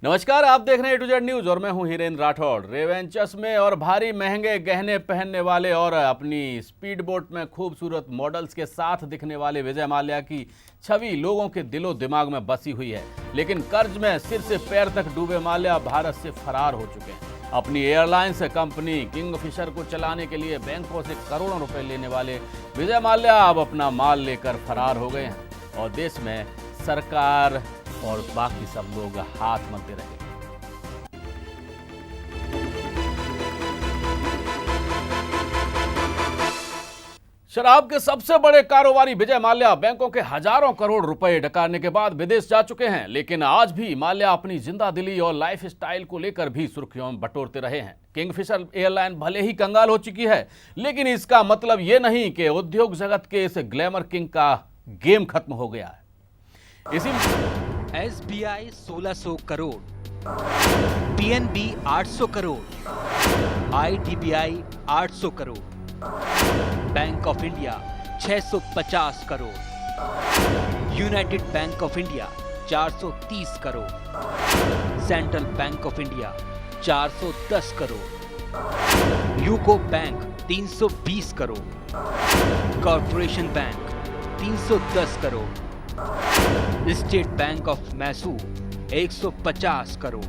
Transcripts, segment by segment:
नमस्कार, आप देख रहे हैं A to Z न्यूज और मैं हूं हीरेंद्र राठौड़। रेवेन चश्मे और भारी महंगे गहने पहनने वाले और अपनी स्पीड बोट में खूबसूरत मॉडल्स के साथ दिखने वाले विजय माल्या की छवि लोगों के दिलो दिमाग में बसी हुई है। लेकिन कर्ज में सिर से पैर तक डूबे माल्या भारत से फरार हो चुके हैं। अपनी एयरलाइंस कंपनी किंगफिशर को चलाने के लिए बैंकों से करोड़ों रुपए लेने वाले विजय माल्या अब अपना माल लेकर फरार हो गए हैं और देश में सरकार और बाकी सब लोग हाथ मलते रहे। शराब के सबसे बड़े कारोबारी विजय माल्या बैंकों के हजारों करोड़ रुपए डकारने के बाद विदेश जा चुके हैं, लेकिन आज भी माल्या अपनी जिंदादिली और लाइफ स्टाइल को लेकर भी सुर्खियों में बटोरते रहे हैं। किंगफिशर एयरलाइन भले ही कंगाल हो चुकी है, लेकिन इसका मतलब ये नहीं कि उद्योग जगत के इस ग्लैमर किंग का गेम खत्म हो गया है। इसी SBI 1600 crore, PNB 800 crore, IDBI 800 crore, Bank of India 650 crore, United Bank of India 430 crore, Central Bank of India 410 crore, UCO Bank 320 crore, Corporation Bank 310 crore, State Bank of Mysore 150 crore,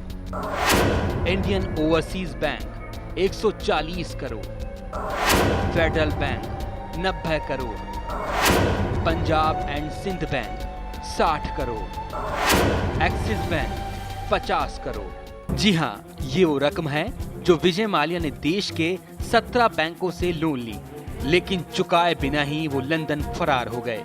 Indian Overseas Bank 140 crore, Federal Bank 90 crore, Punjab and Sindh Bank 60 crore, Axis Bank 50 crore. जी हां, ये वो रकम है जो विजय माल्या ने देश के 17 बैंकों से लोन ली, लेकिन चुकाए बिना ही वो लंदन फरार हो गए।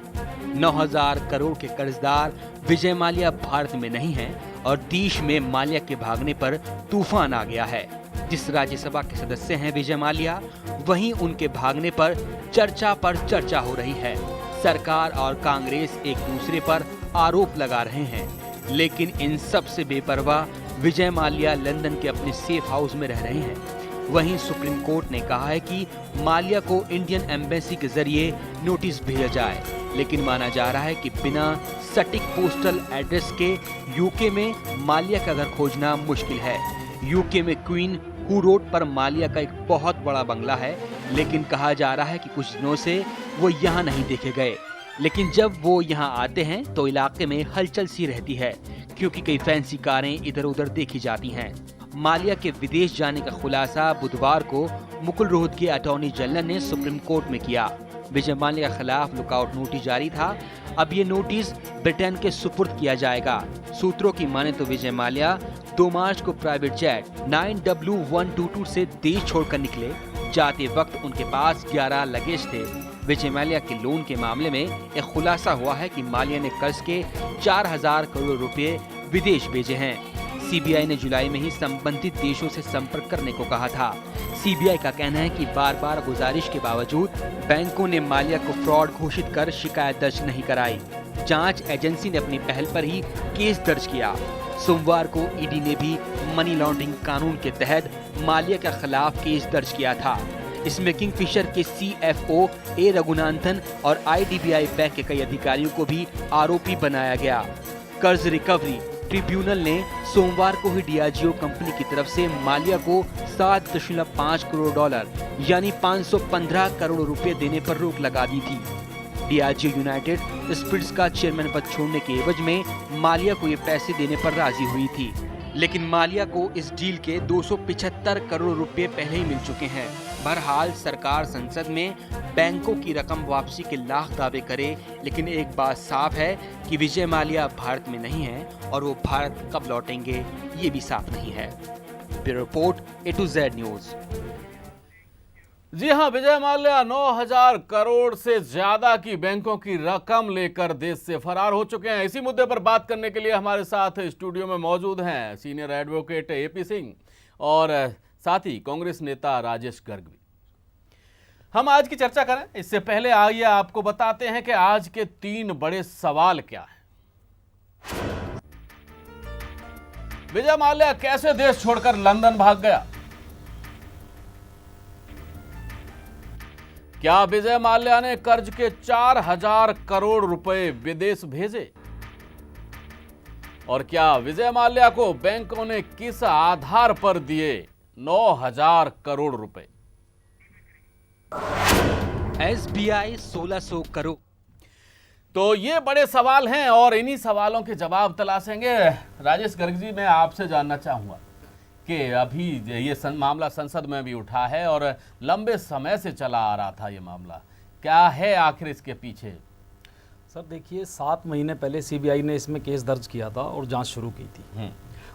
9000 करोड़ के कर्जदार विजय माल्या भारत में नहीं हैं और देश में माल्या के भागने पर तूफान आ गया है। जिस राज्यसभा के सदस्य हैं विजय माल्या, वहीं उनके भागने पर चर्चा हो रही है। सरकार और कांग्रेस एक दूसरे पर आरोप लगा रहे हैं, लेकिन इन सब से बेपरवाह विजय माल्या लंदन के अपने सेफ हाउस में रह रहे हैं। वहीं सुप्रीम कोर्ट ने कहा है कि माल्या को इंडियन एम्बेसी के जरिए नोटिस भेजा जाए, लेकिन माना जा रहा है कि बिना सटीक पोस्टल एड्रेस के यूके में माल्या का घर खोजना मुश्किल है। यूके में क्वीन हू रोड पर माल्या का एक बहुत बड़ा बंगला है, लेकिन कहा जा रहा है कि कुछ दिनों से वो यहाँ नहीं देखे गए। लेकिन जब वो यहाँ आते हैं तो इलाके में हलचल सी रहती है, क्योंकि कई फैंसी कारें इधर उधर देखी जाती हैं। माल्या के विदेश जाने का खुलासा बुधवार को मुकुल रोहतगी अटॉर्नी जनरल ने सुप्रीम कोर्ट में किया। विजय माल्या के खिलाफ लुकआउट नोटिस जारी था। अब ये नोटिस ब्रिटेन के सुपुर्द किया जाएगा। सूत्रों की माने तो विजय माल्या 2 मार्च को प्राइवेट जेट 9W122 से देश छोड़कर निकले। जाते वक्त उनके पास 11 लगेज थे। विजय माल्या के लोन के मामले में एक खुलासा हुआ है कि माल्या ने कर्ज के 4000 करोड़ रुपए विदेश भेजे हैं। सीबीआई ने जुलाई में ही संबंधित देशों से संपर्क करने को कहा था। सीबीआई का कहना है कि बार बार गुजारिश के बावजूद बैंकों ने माल्या को फ्रॉड घोषित कर शिकायत दर्ज नहीं कराई। जांच एजेंसी ने अपनी पहल पर ही केस दर्ज किया। सोमवार को ईडी ने भी मनी लॉन्ड्रिंग कानून के तहत माल्या के खिलाफ केस दर्ज किया था। इसमें किंगफिशर के CFO ए रघुनाथन और IDBI बैंक के कई अधिकारियों को भी आरोपी बनाया गया। कर्ज रिकवरी ट्रिब्यूनल ने सोमवार को ही डियाजियो कंपनी की तरफ से माल्या को 7.5 करोड़ डॉलर यानी 515 करोड़ रुपए देने पर रोक लगा दी थी। डियाजियो यूनाइटेड स्पिरिट्स का चेयरमैन पद छोड़ने के एवज में माल्या को ये पैसे देने पर राजी हुई थी, लेकिन माल्या को इस डील के 275 करोड़ रुपए पहले ही मिल चुके हैं। बहरहाल सरकार संसद में बैंकों की रकम वापसी के लाख दावे करे, लेकिन एक बात साफ है कि विजय माल्या भारत में नहीं है और वो भारत कब लौटेंगे ये भी साफ नहीं है। Bureau report A to Z news. जी हां, विजय माल्या 9000 करोड़ से ज्यादा की बैंकों की रकम लेकर देश से फरार हो चुके हैं। इसी मुद्दे पर बात करने के लिए हमारे साथ स्टूडियो में मौजूद हैं सीनियर एडवोकेट AP सिंह और साथ ही कांग्रेस नेता राजेश गर्ग भी। हम आज की चर्चा करें इससे पहले आइए आपको बताते हैं कि आज के 3 बड़े सवाल क्या हैं। विजय माल्या कैसे देश छोड़कर लंदन भाग गया? क्या विजय माल्या ने कर्ज के 4000 करोड़ रुपए विदेश भेजे? और क्या विजय माल्या को बैंकों ने किस आधार पर दिए 9,000 करोड़ रुपए? SBI 1600 करोड़। तो ये बड़े सवाल हैं और इन्हीं सवालों के जवाब तलाशेंगे। राजेश गर्ग जी, मैं आपसे जानना चाहूँगा कि अभी ये मामला संसद में भी उठा है और लंबे समय से चला आ रहा था ये मामला, क्या है आखिर इसके पीछे? सर देखिए, 7 महीने पहले सीबीआई ने इसमें केस दर्ज किया था और जांच शुरू की थी।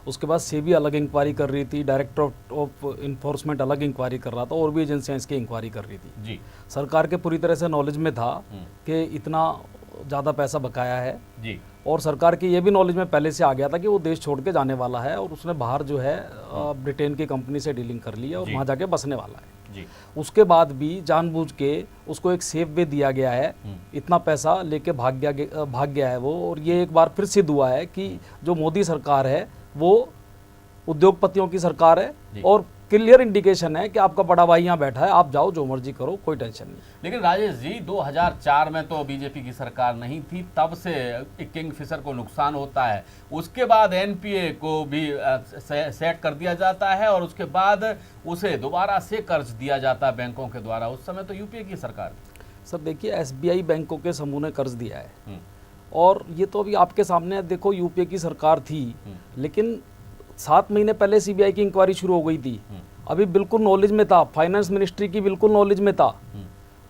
उसके बाद सेबी अलग इंक्वायरी कर रही थी, डायरेक्टर ऑफ इन्फोर्समेंट अलग इंक्वायरी कर रहा था और भी एजेंसियां इसकी इंक्वायरी कर रही थी जी। सरकार के पूरी तरह से नॉलेज में था कि इतना ज़्यादा पैसा बकाया है जी। और सरकार की ये भी नॉलेज में पहले से आ गया था कि वो देश छोड़ के जाने वाला है और उसने बाहर जो है ब्रिटेन की कंपनी से डीलिंग कर ली है और वहाँ जाके बसने वाला है जी। उसके बाद भी जानबूझ के उसको एक सेफ वे दिया गया है, इतना पैसा लेके भाग गया है वो। और ये एक बार फिर सिद्ध हुआ है कि जो मोदी सरकार है वो उद्योगपतियों की सरकार है और क्लियर इंडिकेशन है कि आपका बड़ा भाई यहाँ बैठा है, आप जाओ जो मर्जी करो, कोई टेंशन नहीं। लेकिन राजेश जी, 2004 में तो बीजेपी की सरकार नहीं थी, तब से किंगफिशर को नुकसान होता है, उसके बाद एनपीए को भी सेट कर दिया जाता है और उसके बाद उसे दोबारा से कर्ज दिया जाता है बैंकों के द्वारा। उस समय तो यूपीए की सरकार थी। सर देखिए, एसबीआई बैंकों के समूह ने कर्ज दिया है और ये तो अभी आपके सामने है। देखो, यूपीए की सरकार थी लेकिन 7 महीने पहले सीबीआई की इंक्वायरी शुरू हो गई थी, अभी बिल्कुल नॉलेज में था, फाइनेंस मिनिस्ट्री की बिल्कुल नॉलेज में था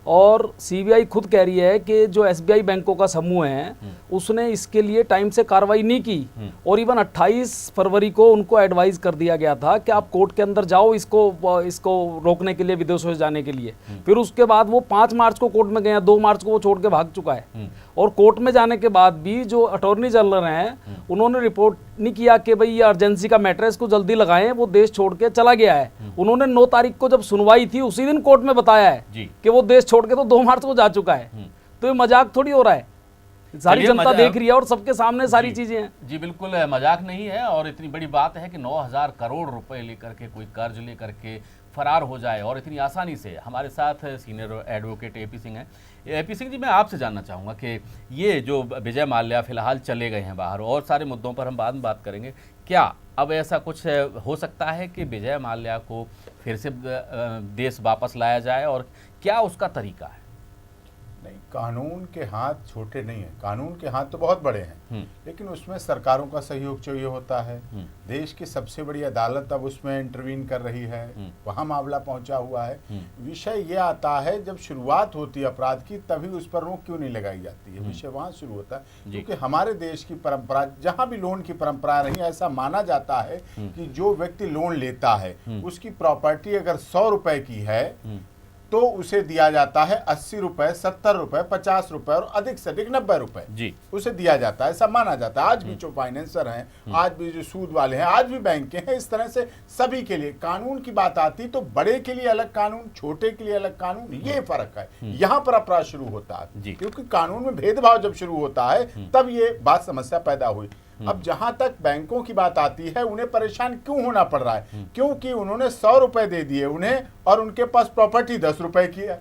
और सीबीआई खुद कह रही है कि जो एसबीआई बैंकों का समूह है उसने इसके लिए टाइम से कार्रवाई नहीं की और इवन 28 फरवरी को उनको एडवाइस कर दिया गया था कि आप कोर्ट के अंदर जाओ इसको रोकने के लिए, विदेशों से जाने के लिए। फिर उसके बाद वो 5 मार्च को कोर्ट में गए, 2 मार्च को वो छोड़ के भाग चुका है और कोर्ट में जाने के बाद भी जो अटॉर्नी जनरल हैं उन्होंने रिपोर्ट नहीं किया कि भाई ये अर्जेंसी का मैटर है, इसको जल्दी लगाएं, वो देश छोड़ के चला गया है। उन्होंने 9 तारीख को जब सुनवाई थी उसी दिन कोर्ट में बताया है कि वो देश छोड़ के तो 2 मार्च को जा चुका है। तो ये मजाक थोड़ी हो रहा है, सारी जनता देख रही है और सबके सामने सारी चीजें हैं। जी बिल्कुल, मजाक नहीं है और इतनी बड़ी बात है कि 9,000 करोड़ रुपए लेकर के कोई कर्ज लेकर के फरार हो जाए और इतनी आसानी से। हमारे साथ सीनियर एडवोकेट एपी सिंह हैं। एपी सिंह जी, मैं आपसे जानना चाहूँगा कि ये जो विजय माल्या फिलहाल चले गए हैं बाहर और सारे मुद्दों पर हम बाद में बात करेंगे, क्या अब ऐसा कुछ हो सकता है कि विजय माल्या को फिर से देश वापस लाया जाए और क्या उसका तरीका है? नहीं, कानून के हाथ छोटे नहीं हैं, कानून के हाथ तो बहुत बड़े हैं, लेकिन उसमें सरकारों का सहयोग चाहिए होता है। देश की सबसे बड़ी अदालत अब उसमें इंटरवीन कर रही है, वहाँ मामला पहुंचा हुआ है। विषय ये आता है जब शुरुआत होती है अपराध की, तभी उस पर रोक क्यों नहीं लगाई जाती है, विषय वहाँ शुरू होता है। क्योंकि हमारे देश की परंपरा, जहाँ भी लोन की परंपरा रही, ऐसा माना जाता है कि जो व्यक्ति लोन लेता है उसकी प्रॉपर्टी अगर 100 रुपए की है तो उसे दिया जाता है 80 रुपए, 70 रुपए, 50 रुपए और अधिक से अधिक 90 रुपए जी उसे दिया जाता है, ऐसा माना जाता है। आज भी जो फाइनेंसर हैं, आज भी जो सूद वाले हैं, आज भी बैंक हैं, इस तरह से सभी के लिए कानून की बात आती तो बड़े के लिए अलग कानून, छोटे के लिए अलग कानून, ये फर्क है। यहाँ पर अपराध शुरू होता है क्योंकि कानून में भेदभाव जब शुरू होता है तब ये बात समस्या पैदा हुई। अब जहां तक बैंकों की बात आती है, उन्हें परेशान क्यों होना पड़ रहा है? क्योंकि उन्होंने 100 रुपए दे दिए उन्हें और उनके पास प्रॉपर्टी 10 रुपए की है,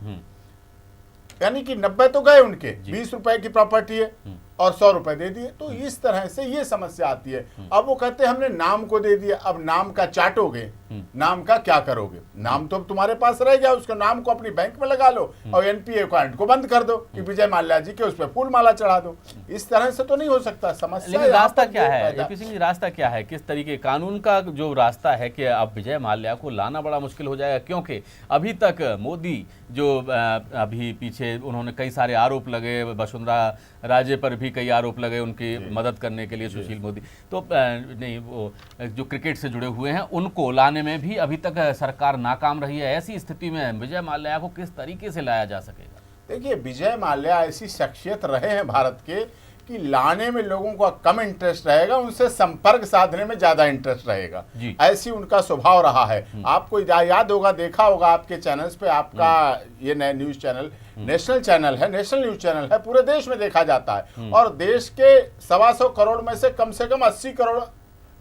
यानी कि 90 तो गए उनके, 20 रुपए की प्रॉपर्टी है और 100 रुपए दे दिए। तो इस तरह से ये समस्या आती है। अब वो कहते हैं हमने नाम को दे दिया, अब नाम का चाटोगे, नाम का क्या करोगे? नाम तो तुम्हारे पास रह गया, उसके नाम को अपनी बैंक में लगा लो और एनपीए अकाउंट को बंद कर दो कि विजय माल्या जी के उस पर फूल माला चढ़ा दो। इस तरह से तो नहीं हो सकता। समस्या लेकिन रास्ता क्या है एपी सिंह जी, रास्ता क्या है? किस तरीके कानून का जो रास्ता है कि अब विजय माल्या को लाना बड़ा मुश्किल हो जाएगा, क्योंकि अभी तक मोदी जो अभी पीछे उन्होंने कई सारे आरोप लगे, वसुंधरा राजे पर भी कई आरोप लगे उनकी मदद करने के लिए, सुशील मोदी तो नहीं, वो जो क्रिकेट से जुड़े हुए हैं उनको लाने में भी अभी तक सरकार नाकाम रही है। ऐसी स्थिति में विजय माल्या को किस तरीके से लाया जा सकेगा? देखिए, विजय माल्या ऐसी शख्सियत रहे हैं भारत के कि लाने में लोगों का कम इंटरेस्ट रहेगा, उनसे संपर्क साधने में ज्यादा इंटरेस्ट रहेगा। ऐसी उनका स्वभाव रहा है। आपको याद होगा, देखा होगा आपके चैनल्स पे, आपका ये नए न्यूज चैनल नेशनल चैनल है, नेशनल न्यूज चैनल है, पूरे देश में देखा जाता है और देश के 125 करोड़ में से कम 80 करोड़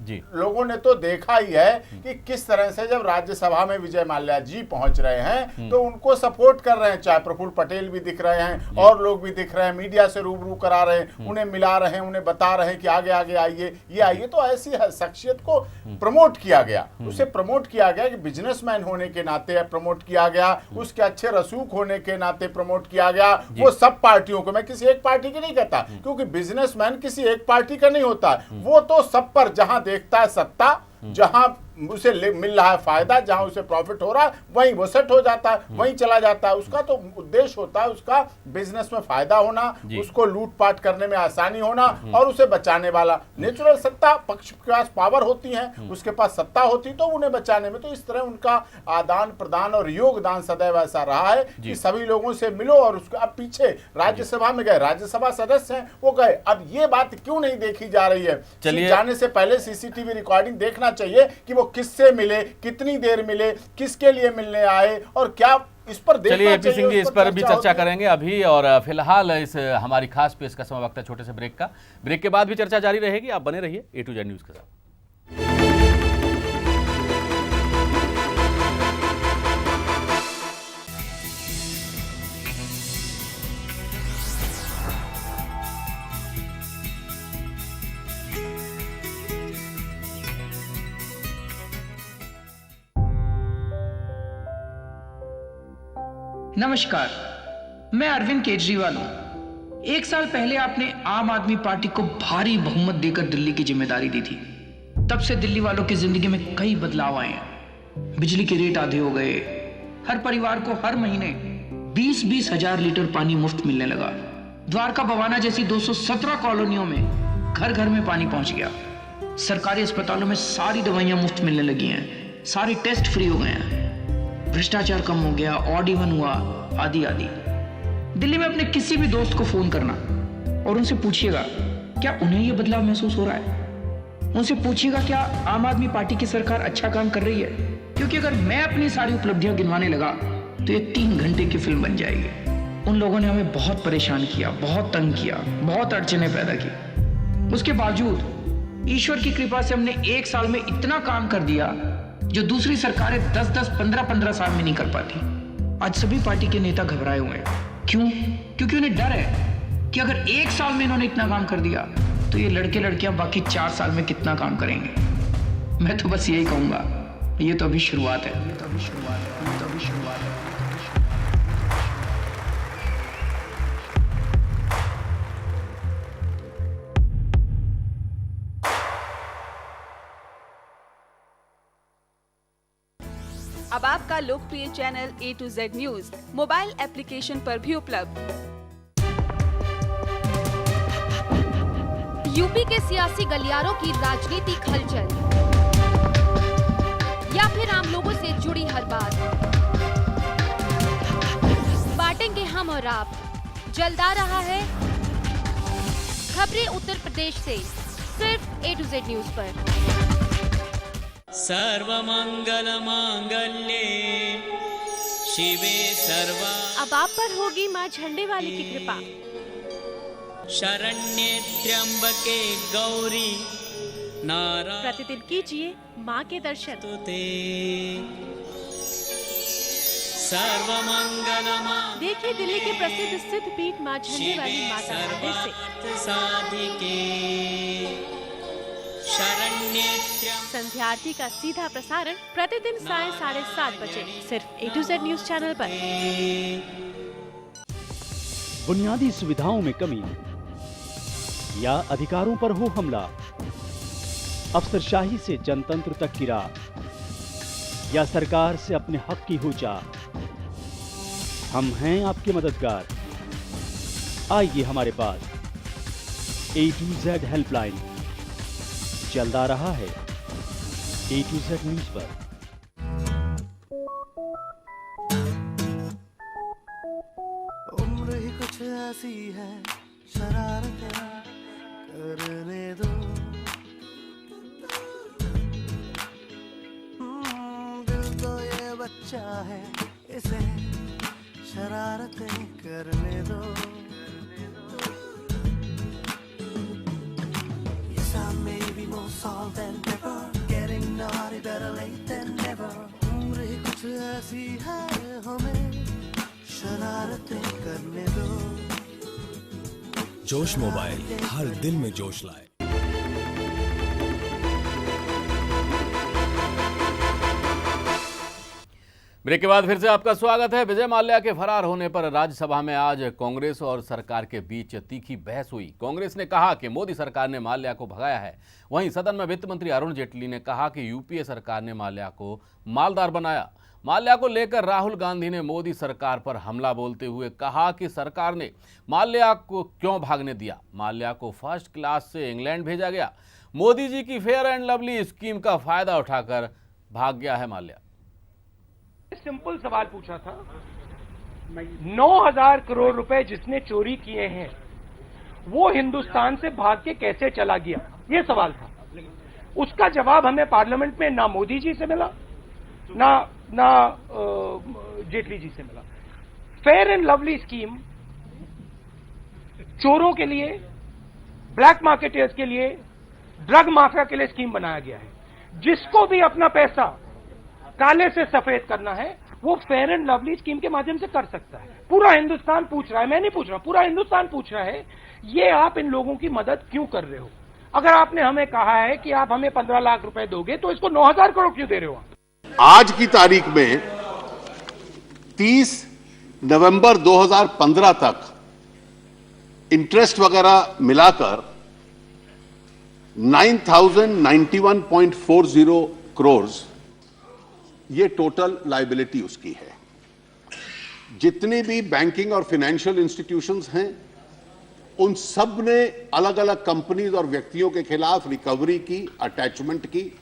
जी। लोगों ने तो देखा ही है कि किस तरह से जब राज्यसभा में विजय माल्या जी पहुंच रहे हैं तो उनको सपोर्ट कर रहे हैं, चाहे प्रफुल्ल पटेल भी दिख रहे हैं और लोग भी दिख रहे हैं, मीडिया से रूबरू करा रहे हैं, उन्हें मिला रहे हैं, उन्हें बता रहे हैं कि आगे आगे आइए, ये आइए। तो ऐसी शख्सियत को प्रमोट किया गया, उसे प्रमोट किया गया कि बिजनेसमैन होने के नाते प्रमोट किया गया, उसके अच्छे रसूख होने के नाते प्रमोट किया गया। वो सब पार्टियों को, मैं किसी एक पार्टी की नहीं कहता, क्योंकि बिजनेसमैन किसी एक पार्टी का नहीं होता, वो तो सब पर जहां देखता है सत्ता, जहां उसे मिल रहा है फायदा, जहां उसे प्रॉफिट हो रहा है वहीं वो सेट हो जाता है, वहीं चला जाता है। उसका तो उद्देश्य होता है उसका बिजनेस में फायदा होना, उसको लूटपाट करने में आसानी होना और उसे बचाने वाला। नेचुरल सत्ता पक्ष के पास पावर होती है, उसके पास सत्ता होती तो उन्हें बचाने में, तो इस तरह उनका आदान प्रदान और योगदान सदैव ऐसा रहा है कि सभी लोगों से मिलो। और उसके अब पीछे राज्यसभा में गए, राज्यसभा सदस्य हैं वो गए, अब ये बात क्यों नहीं देखी जा रही है? चलिए, जाने से पहले सीसीटीवी रिकॉर्डिंग देखना चाहिए कि वो किससे मिले, कितनी देर मिले, किसके लिए मिलने आए और क्या, इस पर देखना चाहिए। चलिए एपी सिंह जी, इस पर भी चर्चा करेंगे अभी, और फिलहाल इस हमारी खास पेश का समय वक्त है छोटे से ब्रेक का। ब्रेक के बाद भी चर्चा जारी रहेगी, आप बने रहिए A to Z न्यूज के साथ। नमस्कार, मैं अरविंद केजरीवाल हूं। 1 साल पहले आपने आम आदमी पार्टी को भारी बहुमत देकर दिल्ली की जिम्मेदारी दी थी। तब से दिल्ली वालों की जिंदगी में कई बदलाव आए हैं। बिजली के रेट आधे हो गए, हर परिवार को हर महीने 20-20 हजार लीटर पानी मुफ्त मिलने लगा। द्वारका बवाना जैसी 217 कॉलोनियों में घर घर में पानी पहुंच गया। सरकारी अस्पतालों में सारी दवाइयां मुफ्त मिलने लगी हैं, सारे टेस्ट फ्री हो गए हैं, भ्रष्टाचार कम हो गया, ऑड इवन हुआ, आदि आदि। दिल्ली में अपने किसी भी दोस्त को फोन करना और उनसे पूछिएगा क्या उन्हें यह बदलाव महसूस हो रहा है। उनसे पूछिएगा क्या आम आदमी पार्टी की सरकार अच्छा काम कर रही है, क्योंकि अगर मैं अपनी सारी उपलब्धियां गिनवाने लगा तो ये 3 घंटे की फिल्म बन जाएगी। उन लोगों ने हमें बहुत परेशान किया, बहुत तंग किया, बहुत अड़चने पैदा की। उसके बावजूद ईश्वर की कृपा से हमने 1 साल में इतना काम कर दिया जो दूसरी सरकारें 10-10, 15-15 साल में नहीं कर पाती। आज सभी पार्टी के नेता घबराए हुए हैं। क्यों? क्योंकि उन्हें डर है कि अगर 1 साल में इन्होंने इतना काम कर दिया तो ये लड़के लड़कियां बाकी 4 साल में कितना काम करेंगे। मैं तो बस यही कहूंगा, ये तो अभी शुरुआत है, ये तो अभी शुरुआत है, ये तो अभी शुरुआत है। अब आपका लोकप्रिय channel A to Z news mobile application पर भी उपलब्ध। यूपी के सियासी गलियारों की राजनीतिक हलचल या फिर आम लोगों से जुड़ी हर बात बांटेंगे हम और आप। जल्द आ रहा है खबरें उत्तर प्रदेश से, सिर्फ A to Z न्यूज पर। सर्वमंगल मांगल्ये शिवे सर्वा। अब आप पर होगी माँ झंडे वाली की कृपा। शरण्ये त्र्यंबके गौरी नारायणि प्रतिदिन कीजिए माँ के दर्शन। सर्वमंगल देखिए दिल्ली के प्रसिद्ध सिद्ध पीठ माँ झंडे वाली माता मंदिर से साधिके शरण्ये संध्या आरती का सीधा प्रसारण प्रतिदिन सायं 7:30 बजे, सिर्फ A to Z news channel पर। बुनियादी सुविधाओं में कमी या अधिकारों पर हो हमला, अफसरशाही से जनतंत्र तक की राह, या सरकार से अपने हक की हुचा, हम हैं आपके मददगार। आइए हमारे पास। A to Z हेल्पलाइन चल रहा है A to Z न्यूज पर। उम्र ही कुछ ऐसी है, शरारतें करने दो। दिल तो ये बच्चा है, इसे शरारतें करने दो। Yes, I may be more solvent than जोश मोबाइल हर दिल में जोश लाए। ब्रेक के बाद फिर से आपका स्वागत है। विजय माल्या के फरार होने पर राज्यसभा में आज कांग्रेस और सरकार के बीच तीखी बहस हुई। कांग्रेस ने कहा कि मोदी सरकार ने माल्या को भगाया है। वहीं सदन में वित्त मंत्री अरुण जेटली ने कहा कि यूपीए सरकार ने माल्या को मालदार बनाया। माल्या को लेकर राहुल गांधी ने मोदी सरकार पर हमला बोलते हुए कहा कि सरकार ने माल्या को क्यों भागने दिया। माल्या को फर्स्ट क्लास से इंग्लैंड भेजा गया। मोदी जी की फेयर एंड लवली स्कीम का फायदा उठाकर भाग गया है माल्या। सिंपल सवाल पूछा था, 9,000 करोड़ रुपए जिसने चोरी किए हैं वो हिंदुस्तान से भाग के कैसे चला गया, ये सवाल था। उसका जवाब हमें पार्लियामेंट में ना मोदी जी से मिला ना जेटली जी से मिला। फेयर एंड लवली स्कीम चोरों के लिए, ब्लैक मार्केटर्स के लिए, ड्रग माफिया के लिए स्कीम बनाया गया है। जिसको भी अपना पैसा काले से सफेद करना है वो फेयर एंड लवली स्कीम के माध्यम से कर सकता है। पूरा हिंदुस्तान पूछ रहा है, मैं नहीं पूछ रहा, पूरा हिंदुस्तान पूछ रहा है ये आप इन लोगों की मदद क्यों कर रहे हो। अगर आपने हमें कहा है कि आप हमें 15 लाख रुपए दोगे तो इसको 9,000 करोड़ क्यों दे रहे हो। आज की तारीख में 30 नवंबर 2015 तक इंटरेस्ट वगैरह मिलाकर 9,091.40 करोड़ ये टोटल लायबिलिटी उसकी है। जितने भी बैंकिंग और फाइनेंशियल इंस्टीट्यूशंस हैं उन सब ने अलग अलग कंपनीज और व्यक्तियों के खिलाफ रिकवरी की, अटैचमेंट की।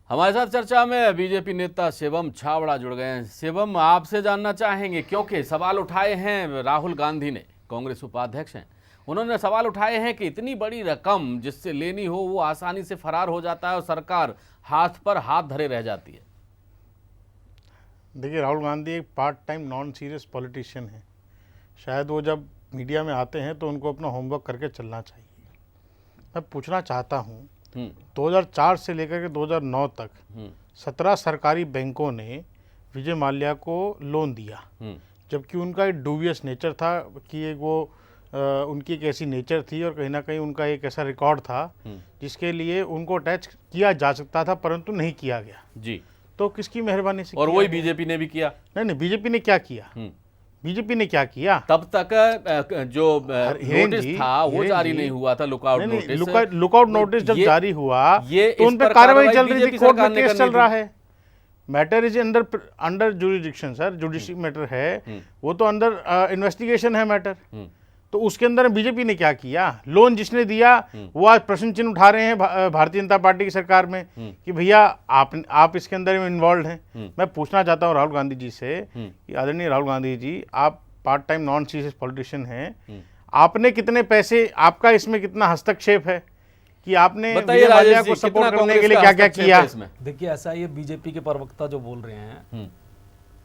हमारे साथ चर्चा में बीजेपी नेता शिवम छाबड़ा जुड़ गए हैं। शिवम, आपसे जानना चाहेंगे क्योंकि सवाल उठाए हैं राहुल गांधी ने, कांग्रेस उपाध्यक्ष हैं, उन्होंने सवाल उठाए हैं कि इतनी बड़ी रकम जिससे लेनी हो वो आसानी से फरार हो जाता है और सरकार हाथ पर हाथ धरे रह जाती है। देखिए, राहुल गांधी एक part time non serious politician है। शायद वो जब मीडिया में आते हैं तो उनको अपना होमवर्क करके चलना चाहिए। मैं पूछना चाहता हूँ, 2004 से लेकर के 2009 तक 17 सरकारी बैंकों ने विजय माल्या को लोन दिया, जबकि उनका एक डूबियस नेचर था कि एक वो उनकी एक ऐसी नेचर थी और कहीं ना कहीं उनका एक ऐसा रिकॉर्ड था जिसके लिए उनको अटैच किया जा सकता था, परंतु नहीं किया गया जी। तो किसकी मेहरबानी से? और वही बीजेपी ने भी किया। नहीं, बीजेपी ने क्या किया? बीजेपी ने क्या किया? तब तक जो नोटिस था वो जारी नहीं हुआ था, लुकआउट नोटिस। लुकआउट नोटिस जब जारी हुआ तो उन पर कार्रवाई चल रही थी, कोर्ट में केस चल रहा है। Matter is under jurisdiction sir, judicial matter है वो, तो अंडर इन्वेस्टिगेशन है मैटर। तो उसके अंदर बीजेपी ने क्या किया? लोन जिसने दिया वो आज प्रश्न चिन्ह उठा रहे हैं भारतीय जनता पार्टी की सरकार में कि भैया आप इसके अंदर इन्वॉल्व हैं। मैं पूछना चाहता हूँ राहुल गांधी जी से कि आदरणीय राहुल गांधी जी, आप part time non serious politician हैं, आपने कितने पैसे, आपका इसमें कितना हस्तक्षेप है कि आपने विजय माल्या को सपोर्ट करने के लिए क्या क्या किया? देखिए, ऐसा ये बीजेपी के प्रवक्ता जो बोल रहे हैं,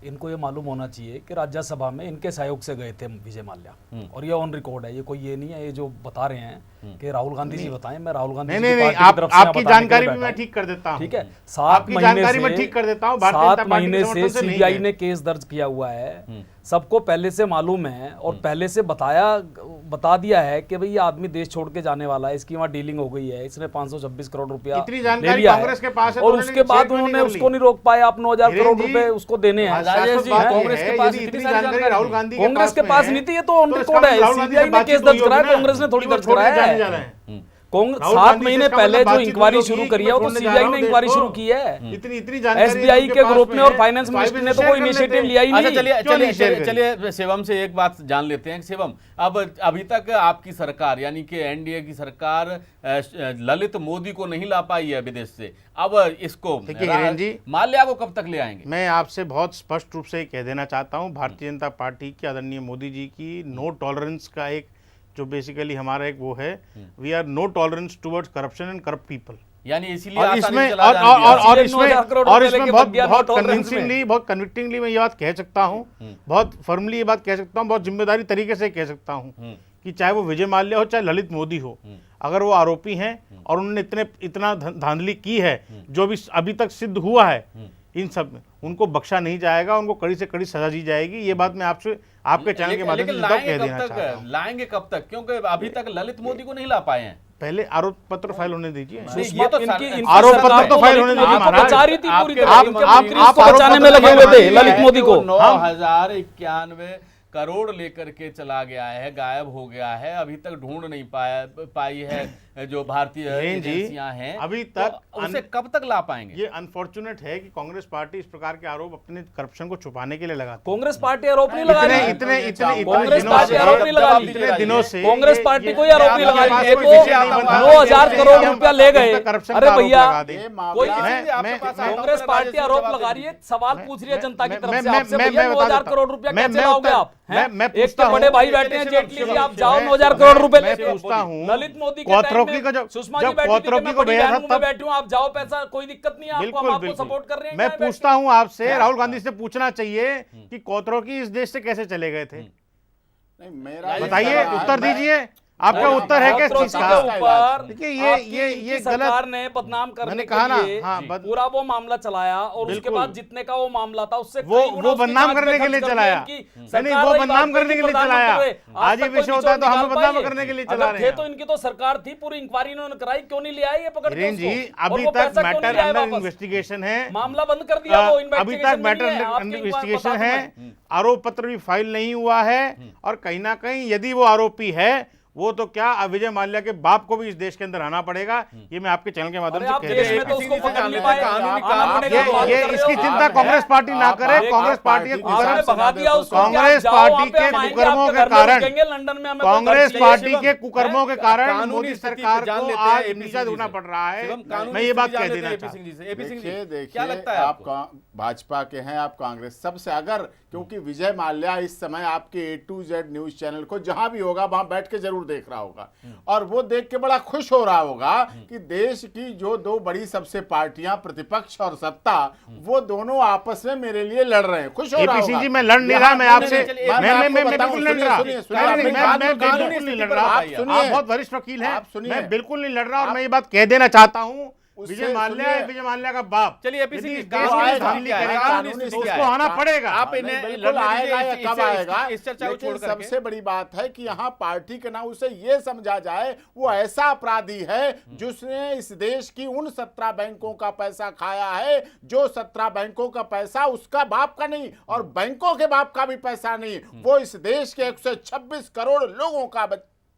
इनको ये मालूम होना चाहिए कि राज्यसभा में इनके सहयोग से गए थे विजय माल्या, और ये ऑन रिकॉर्ड है। ये कोई ये नहीं है ये जो बता रहे हैं कि राहुल गांधी जी बताएं। मैं राहुल गांधी नहीं, आपकी जानकारी भी मैं ठीक कर देता हूं। ठीक है, 7 महीने से सीबीआई ने केस दर्ज किया हुआ है, सबको पहले से मालूम है और पहले से बता दिया है कि भाई ये आदमी देश छोड़ के जाने वाला है, इसकी वहाँ डीलिंग हो गई है, इसने 526 करोड़ रुपया ले लिया है, और उसके बाद उन्होंने उसको नहीं रोक पाए। आप 9,000 करोड़ रुपए उसको देने हैं। कांग्रेस के पास इतनी सारी जानकारी राहुल गांधी, कांग्रेस के पास नहीं थी, ये तो ऑन रिकॉर्ड है। सीबीआई ने केस दर्ज कराया, कांग्रेस ने थोड़ी दर्ज कराया है। 7 महीने पहले जो इंक्वायरी शुरू करी है वो तो सीबीआई ने इंक्वायरी शुरू की है। इतनी एसबीआई के ग्रुप ने और फाइनेंस मिनिस्ट्री ने तो कोई इनिशिएटिव लिया ही नहीं। चलिए शिवम से एक बात जान लेते हैं। शिवम, अब अभी तक आपकी सरकार यानी कि एनडीए की सरकार ललित मोदी को नहीं ला पाई है विदेश से, अब इसको माल्या को कब तक ले आएंगे? मैं आपसे बहुत स्पष्ट रूप से कह देना चाहता हूँ, भारतीय जनता पार्टी की आदरणीय मोदी जी की नो टॉलरेंस का एक जो बेसिकली हमारा एक वो है, we are no tolerance towards corruption and corrupt people. यानी इसीलिए इसमें बहुत कन्विंसिंगली, बहुत कन्विक्टिंगली मैं ये बात कह सकता हूँ, बहुत फर्मली ये बात कह सकता हूँ, बहुत जिम्मेदारी तरीके से कह सकता हूँ कि चाहे वो विजय माल्या हो चाहे ललित मोदी हो, अगर वो आरोपी हैं और उन्होंने इतना धांधली की है जो अभी तक सिद्ध हुआ है इन सब में उनको बख्शा नहीं जाएगा, उनको कड़ी से कड़ी सजा दी जाएगी। ये बात मैं आपसे आपके चैनल के माध्यम से कह देना चाहता हूं। लाएंगे कब तक, क्योंकि अभी तक ललित मोदी को नहीं ला पाए हैं। पहले आरोप पत्र फाइल होने दीजिए। ये तो आरोप पत्र तो फाइल होने दीजिए महाराज। आप बचाने में लगे हुए थे ललित मोदी को। 9,091 करोड़ लेकर के चला गया है, गायब हो गया है, अभी तक ढूंढ नहीं पाई है जो भारतीय एजेंसियां हैं। अभी तक तो उसे कब तक ला पाएंगे? ये अनफॉर्चुनेट है कि कांग्रेस पार्टी इस प्रकार के आरोप अपने करप्शन को छुपाने के लिए लगाती। कांग्रेस पार्टी आरोप नहीं लगा रही। इतने कांग्रेस पार्टी आरोप नहीं लगा रही। इतने दिनों से कांग्रेस पार्टी कोई आरोप नहीं लगा रही। 9,000 करोड़ रुपया ले गए। अरे भैया, कोई कांग्रेस पार्टी आरोप लगा रही है, सवाल पूछ रही है जनता की तरफ से आपसे, भैया 9,000 करोड़ रुपया कैसे लाओगे आप? एक तो बड़े भाई बैठे हैं जेटली जी, आप जाओ 9,000 करोड़ रुपए लेके। पूछता हूँ ललित मोदी के टाइम में सुषमा जी बैठी को भेजा था, तब बैठी हूँ, आप जाओ, पैसा कोई दिक्कत नहीं है आपको, हम आपको सपोर्ट कर रहे हैं। मैं पूछता हूँ आपसे, राहुल गांधी से पूछना चाहिए कि कोतरोकी इस देश से कैसे चले गए थे? बताइए, उत्तर दीजिए। आपका उत्तर है क्या इस चीज का? देखिए ये सरकार ने बदनाम करने के लिए पूरा वो मामला चलाया, और उसके बाद जितने का वो मामला था उससे वो बदनाम करने के लिए चलाया। नहीं, वो बदनाम करने के लिए चलाया। आज ये विषय होता है तो हम बदनाम करने के लिए चला रहे हैं। तो इनकी तो सरकार थी, पूरी इंक्वायरी इन्होंने कराई, क्यों नहीं ले आई ये पकड़ के? जी, अभी तक मैटर अंडर इन्वेस्टिगेशन है, मामला बंद कर दिया। अभी तक मैटर अंडर इन्वेस्टिगेशन है, आरोप पत्र भी फाइल नहीं हुआ है, और कहीं ना कहीं यदि वो आरोपी है, वो तो क्या विजय माल्या के बाप को भी इस देश के अंदर आना पड़ेगा। ये मैं आपके चैनल के माध्यम से कह रहा हूं। ये इसकी चिंता कांग्रेस पार्टी ना करे। कांग्रेस पार्टी के कुकर्मों के कारण, कांग्रेस पार्टी के कुकर्मों के कारण मोदी सरकार को आज नीचा झुकना पड़ रहा है। मैं ये बात कह देना चाहता हूं। क्या लगता है आप भाजपा के हैं, आप कांग्रेस, सबसे अगर, क्योंकि विजय माल्या इस समय आपके A to Z news channel को जहां भी होगा वहां बैठ के जरूर देख रहा होगा, और वो देख के बड़ा खुश हो रहा होगा कि देश की जो दो बड़ी सबसे पार्टियां, प्रतिपक्ष और सत्ता, वो दोनों आपस में मेरे लिए लड़ रहे हैं। खुश हो रहा होगा। जी, मैं लड़ नहीं रहा, मैं आपसे मैं बिल्कुल नहीं लड़ रहा, मैं बिल्कुल नहीं लड़ रहा। आप बहुत वरिष्ठ वकील हैं, मैं बिल्कुल नहीं लड़ रहा, और मैं ये बात कह देना चाहता हूँ, विजय माल्या का बाप, चलिए उसको आना पड़ेगा। आप इन्हें आएगा या कब आएगा इस चर्चा को छोड़कर, सबसे बड़ी बात है कि यहाँ पार्टी के नाम उसे ये समझा जाए वो ऐसा अपराधी है जिसने इस देश की उन 17 बैंकों का पैसा खाया है, जो 17 बैंकों का पैसा उसका बाप का नहीं और बैंकों के बाप का भी पैसा नहीं, वो इस देश के 126 करोड़ लोगों का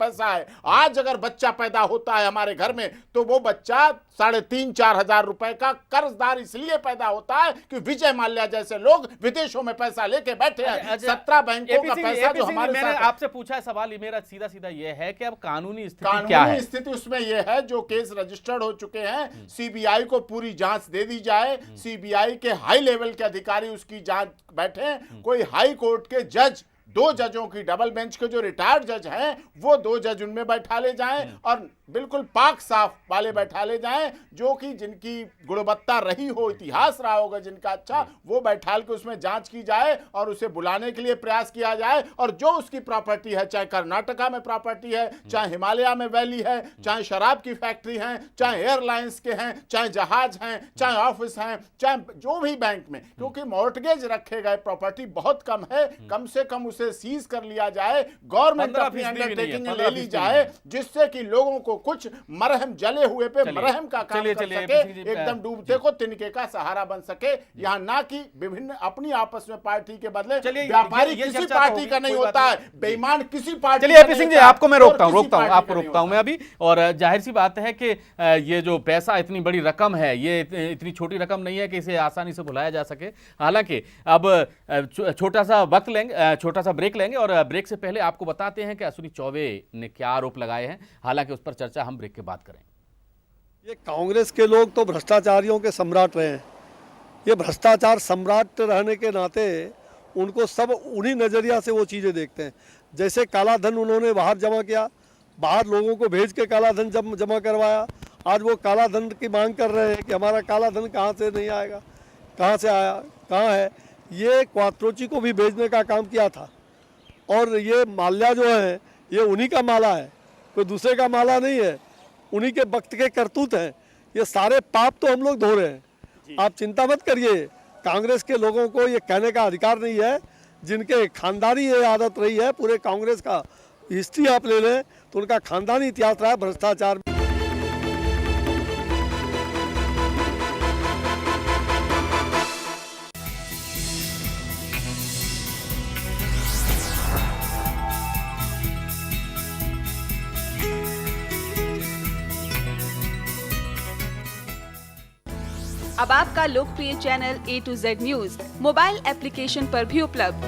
पैसा है। आज अगर बच्चा पैदा होता है हमारे घर में, तो वो बच्चा 3,500-4 हजार रुपए का कर्जदार इसलिए पैदा होता है कि विजय माल्या जैसे लोग विदेशों में पैसा लेके बैठे हैं। 17 बैंकों का पैसा जो हमारे मैंने साथ आपसे पूछा है सवाल, मेरा सीधा सीधा ये है कि अब कानूनी स्थिति क्या है? स्थिति उसमें ये है, जो केस रजिस्टर्ड हो चुके हैं, सीबीआई को पूरी जांच दे दी जाए, सीबीआई के हाई लेवल के अधिकारी उसकी जांच बैठे, कोई हाई कोर्ट के जज, 2 जजों की डबल बेंच के जो रिटायर्ड जज हैं, वो 2 जज उनमें बैठा ले जाएं, और बिल्कुल पाक साफ वाले बैठा ले जाएं, जो कि जिनकी गुणवत्ता रही हो, इतिहास रहा होगा जिनका अच्छा, वो बैठा के उसमें जांच की जाए और उसे बुलाने के लिए प्रयास किया जाए। और जो उसकी प्रॉपर्टी है, चाहे कर्नाटका में प्रॉपर्टी है, चाहे हिमालय में वैली है, चाहे शराब की फैक्ट्री है, चाहे एयरलाइंस के हैं, चाहे जहाज हैं, चाहे ऑफिस हैं, चाहे जो भी बैंक में, क्योंकि मॉर्टगेज रखे गए प्रॉपर्टी बहुत कम है, कम से कम उसे सीज कर लिया जाए, गवर्नमेंट अपनी अंडरटेकिंग ले ली जाए, जिससे कि लोगों को कुछ मरहम, जले हुए पे मरहम का काम कर सके, एकदम डूबते को तिनके का सहारा बन सके। यहाँ ना कि विभिन्न अपनी आपस में पार्टी के बदले, व्यापारी किसी पार्टी का नहीं होता है, बेईमान किसी पार्टी। चलिए एपी सिंह जी, आपको मैं आपको रोकता हूं मैं अभी। और जाहिर सी बात है कि ये जो पैसा, इतनी बड़ी रकम है, ये इतनी छोटी रकम नहीं है कि इसे आसानी से भुलाया जा सके। हालांकि अब छोटा सा वक्त लेंगे, छोटा सा ब्रेक लेंगे, और ब्रेक से पहले आपको बताते हैं कि अश्विनी चौबे ने क्या आरोप लगाए हैं। हालांकि उस पर चर्चा हम ब्रेक के बाद करेंगे। ये कांग्रेस के लोग तो भ्रष्टाचारियों के सम्राट रहे हैं। ये भ्रष्टाचार सम्राट रहने के नाते उनको सब उन्हीं नज़रिया से वो चीज़ें देखते हैं। जैसे काला धन उन्होंने बाहर जमा किया, बाहर लोगों को भेज के काला धन जमा करवाया, आज वो काला धन की मांग कर रहे हैं कि हमारा काला धन कहाँ से नहीं आएगा, कहाँ से आया, कहाँ है। ये क्वात्रोची को भी भेजने का काम किया था, और ये माल्या जो है ये उन्हीं का माला है, कोई दूसरे का माला नहीं है, उन्हीं के वक्त के करतूत हैं। ये सारे पाप तो हम लोग धो रहे हैं, आप चिंता मत करिए। कांग्रेस के लोगों को ये कहने का अधिकार नहीं है, जिनके खानदानी ये आदत रही है। पूरे कांग्रेस का हिस्ट्री आप ले लें तो उनका खानदानी इतिहास रहा है भ्रष्टाचार। अब आपका लोकप्रिय channel A to Z news mobile application पर भी उपलब्ध।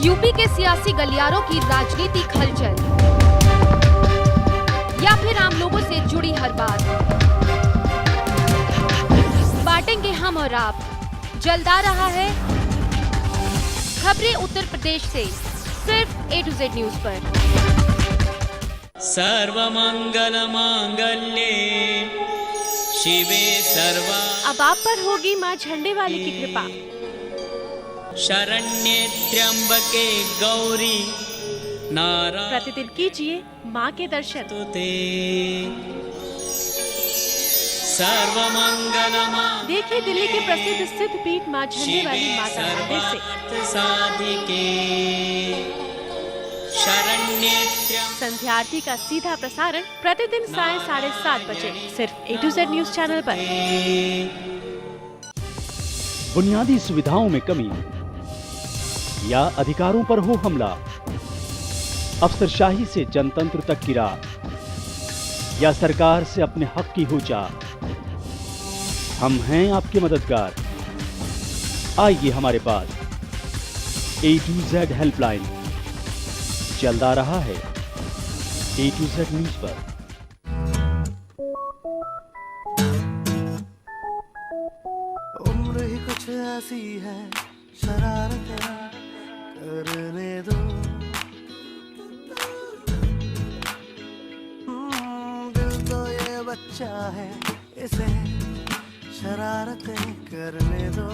यूपी के सियासी गलियारों की राजनीतिक हलचल या फिर आम लोगों से जुड़ी हर बात, बांटेंगे हम और आप। जल्द आ रहा है खबरें उत्तर प्रदेश से, सिर्फ A to Z न्यूज पर। सर्वमंगल मांगल्ये शिवे सर्वा। अब आप पर होगी माँ झंडे वाली की कृपा। शरण्ये त्र्यंबके गौरी नारायणी। प्रतिदिन कीजिए माँ के दर्शन। सर्वमंगल देखिए दिल्ली के प्रसिद्ध सिद्ध पीठ माँ झंडे वाली माता मंदिर से साधिके संध्या आरती का सीधा प्रसारण प्रतिदिन सायं 7:30 बजे सिर्फ A to Z news channel पर। बुनियादी सुविधाओं में कमी या अधिकारों पर हो हमला, अफसरशाही से जनतंत्र तक की राह, या सरकार से अपने हक की हो चाह, हम हैं आपके मददगार। आइए हमारे पास। A to Z हेल्पलाइन जल्द आ रहा है A to Z न्यूज पर। उम्र ही कुछ ऐसी है, शरारतें करने दो। दिल तो ये बच्चा है, इसे शरारतें करने दो।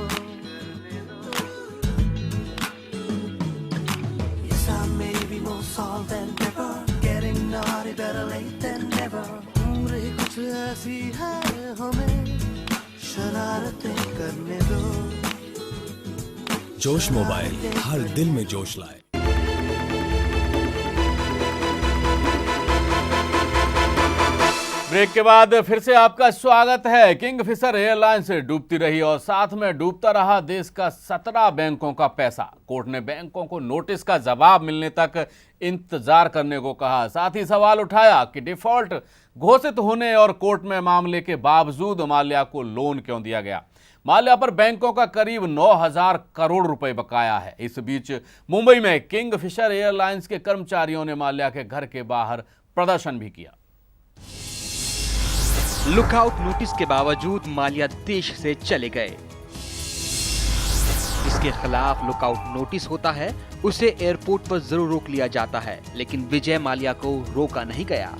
More solved than ever, getting naughty better late than never. उम्र ही कुछ ऐसी है, हमें शरारतें करने दो। जोश मोबाइल हर दिल में जोश लाए। ब्रेक के बाद फिर से आपका स्वागत है। किंगफिशर एयरलाइंस डूबती रही और साथ में डूबता रहा देश का 17 बैंकों का पैसा। कोर्ट ने बैंकों को नोटिस का जवाब मिलने तक इंतजार करने को कहा। साथ ही सवाल उठाया कि डिफॉल्ट घोषित होने और कोर्ट में मामले के बावजूद माल्या को लोन क्यों दिया गया। माल्या पर बैंकों का करीब 9,000 करोड़ रुपए बकाया है। इस बीच मुंबई में किंगफिशर एयरलाइंस के कर्मचारियों ने माल्या के घर के बाहर प्रदर्शन भी किया। लुकआउट नोटिस के बावजूद माल्या देश से चले गए। जिसके खिलाफ लुकआउट नोटिस होता है उसे एयरपोर्ट पर जरूर रोक लिया जाता है, लेकिन विजय माल्या को रोका नहीं गया।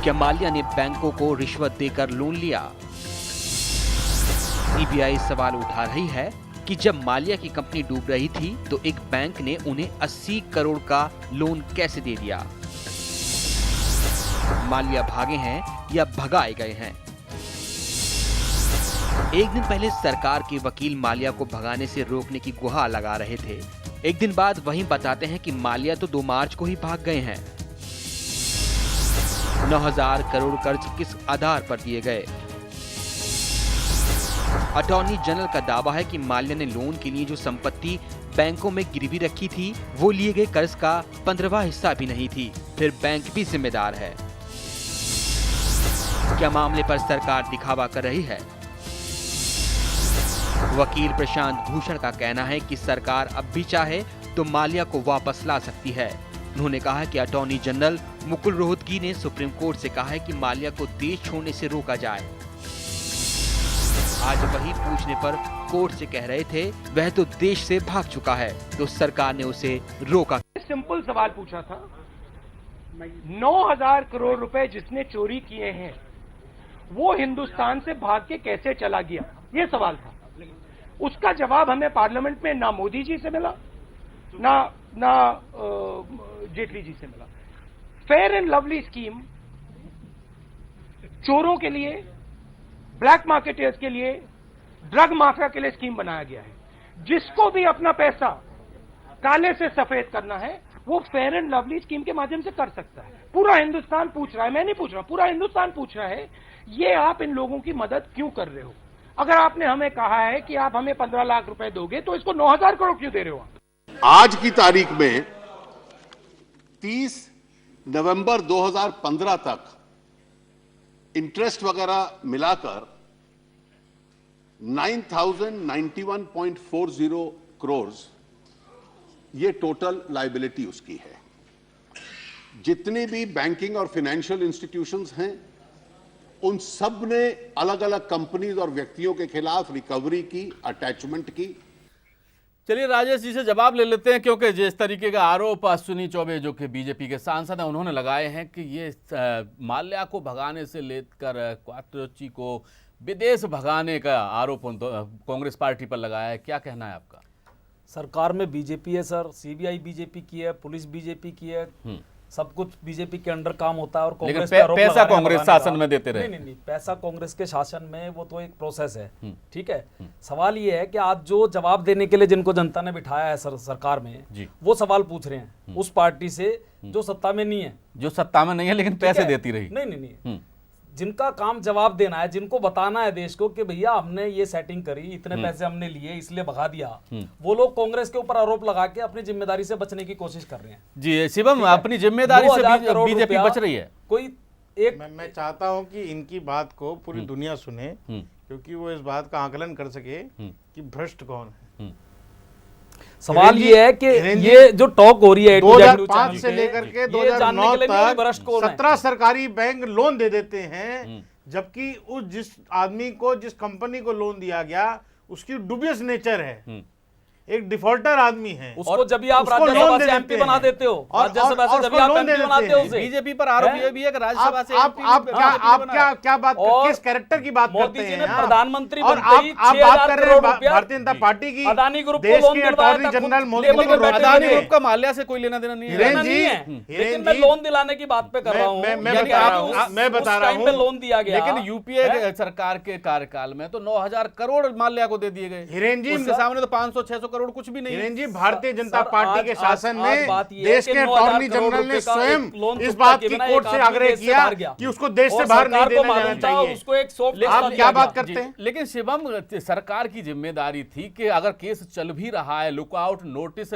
क्या माल्या ने बैंकों को रिश्वत देकर लोन लिया? सीबीआई सवाल उठा रही है कि जब माल्या की कंपनी डूब रही थी तो एक बैंक ने उन्हें 80 करोड़ का लोन कैसे दे दिया? माल्या भागे हैं या भगाए गए हैं? एक दिन पहले सरकार के वकील माल्या को भगाने से रोकने की गुहार लगा रहे थे। एक दिन बाद वहीं बताते हैं कि माल्या तो 2 मार्च को ही भाग गए हैं। 9,000 करोड़ कर्ज किस आधार पर दिए गए? अटॉर्नी जनरल का दावा है कि माल्या ने लोन के लिए जो संपत्ति बैंकों में गिरवी रखी थी वो लिए गए कर्ज का 15वां हिस्सा भी नहीं थी। फिर बैंक भी जिम्मेदार है। क्या मामले पर सरकार दिखावा कर रही है? वकील प्रशांत भूषण का कहना है कि सरकार अब भी चाहे तो माल्या को वापस ला सकती है। उन्होंने कहा कि अटॉर्नी जनरल मुकुल रोहतगी ने सुप्रीम कोर्ट से कहा है कि माल्या को देश छोड़ने से रोका जाए। आज वही पूछने पर कोर्ट से कह रहे थे वह तो देश से भाग चुका है, तो सरकार ने उसे रोका। सिंपल सवाल पूछा था, 9,000 करोड़ रुपए जिसने चोरी किए हैं वो हिंदुस्तान से भाग के कैसे चला गया, ये सवाल था। उसका जवाब हमें पार्लियामेंट में ना मोदी जी से मिला ना जेटली जी से मिला। फेयर एंड लवली स्कीम चोरों के लिए, ब्लैक मार्केटर्स के लिए, ड्रग माफिया के लिए स्कीम बनाया गया है। जिसको भी अपना पैसा काले से सफेद करना है वो फेयर एंड लवली स्कीम के माध्यम से कर सकता है। पूरा हिंदुस्तान पूछ रहा है, मैं नहीं पूछ रहा, पूरा हिंदुस्तान पूछ रहा है, ये आप इन लोगों की मदद क्यों कर रहे हो? अगर आपने हमें कहा है कि आप हमें 15 लाख रुपए दोगे तो इसको 9,000 करोड़ क्यों दे रहे हो? आज की तारीख में 30 नवंबर 2015 तक इंटरेस्ट वगैरह मिलाकर 9,091.40 करोड़ ये टोटल लायबिलिटी उसकी है। जितनी भी बैंकिंग और फाइनेंशियल इंस्टीट्यूशंस हैं उन सब ने अलग अलग कंपनीज और व्यक्तियों के खिलाफ रिकवरी की, अटैचमेंट की। चलिए राजेश जी से जवाब ले लेते हैं, क्योंकि जिस तरीके का आरोप अश्विनी चौबे जो कि बीजेपी के सांसद हैं उन्होंने लगाए हैं कि ये माल्या को भगाने से लेकर क्वात्रोची को विदेश भगाने का आरोप कांग्रेस पार्टी पर लगाया है। क्या कहना है आपका? सरकार में बीजेपी है सर, सीबीआई बीजेपी की है, पुलिस बीजेपी की है, सब कुछ बीजेपी के अंडर काम होता है। और कांग्रेस पे पैसा कांग्रेस शासन में देते रहे। नहीं, पैसा कांग्रेस के शासन में वो तो एक प्रोसेस है, ठीक है। सवाल ये है कि आज जो जवाब देने के लिए जिनको जनता ने बिठाया है सरकार में, वो सवाल पूछ रहे हैं उस पार्टी से जो सत्ता में नहीं है, लेकिन पैसे देती रही। नहीं, जिनका काम जवाब देना है, जिनको बताना है देश को कि भैया हमने ये सेटिंग करी, इतने पैसे हमने लिए, इसलिए भगा दिया, वो लोग कांग्रेस के ऊपर आरोप लगा के अपनी जिम्मेदारी से बचने की कोशिश कर रहे हैं। जी शिवम, अपनी जिम्मेदारी से बीजेपी बच रही है। कोई एक मैं चाहता हूं कि इनकी बात को पूरी दुनिया सुने, क्योंकि वो इस बात का आकलन कर सके कि भ्रष्ट कौन है। सवाल ये है कि ये जो टॉक हो रही है 2005 से लेकर के 2009 तक 17 सरकारी बैंक लोन दे देते हैं, जबकि उस जिस आदमी को, जिस कंपनी को लोन दिया गया उसकी डुबियस नेचर है, एक डिफॉल्टर आदमी है, उसको जब भी आप राज्यसभा से एमपी बना देते हो, राज्यसभा से जब भी आप एमपी बनाते हो उसे। बीजेपी पर आरोप ये भी है कि राज्यसभा से आप क्या बात, किस कैरेक्टर की बात करते हैं? प्रधानमंत्री और आप बात कर रहे हैं भारतीय जनता पार्टी की, अदानी ग्रुप देश के attorney general Modi. Adani group का माल्या से कोई लेना देना नहीं है, लेकिन मैं लोन दिलाने की बात पे कर रहा हूँ। मैं बता रहा हूँ लोन दिया गया, लेकिन यूपीए सरकार के कार्यकाल में तो 9,000 करोड़ माल्या को दे दिए गए। हिरेन जी उसके सामने तो 500-600 करोड़ कुछ भी नहीं। हिरेन जी, भारतीय जनता पार्टी के शासन में देश के अटॉर्नी जनरल ने स्वयं इस बात की कोर्ट से आग्रह किया कि उसको देश से बाहर नहीं देना जाना चाहिए। उसको एक सॉफ्ट आप क्या बात करते हैं? लेकिन शिवम, सरकार की जिम्मेदारी थी कि अगर केस चल भी रहा है, लुकआउट नोटिस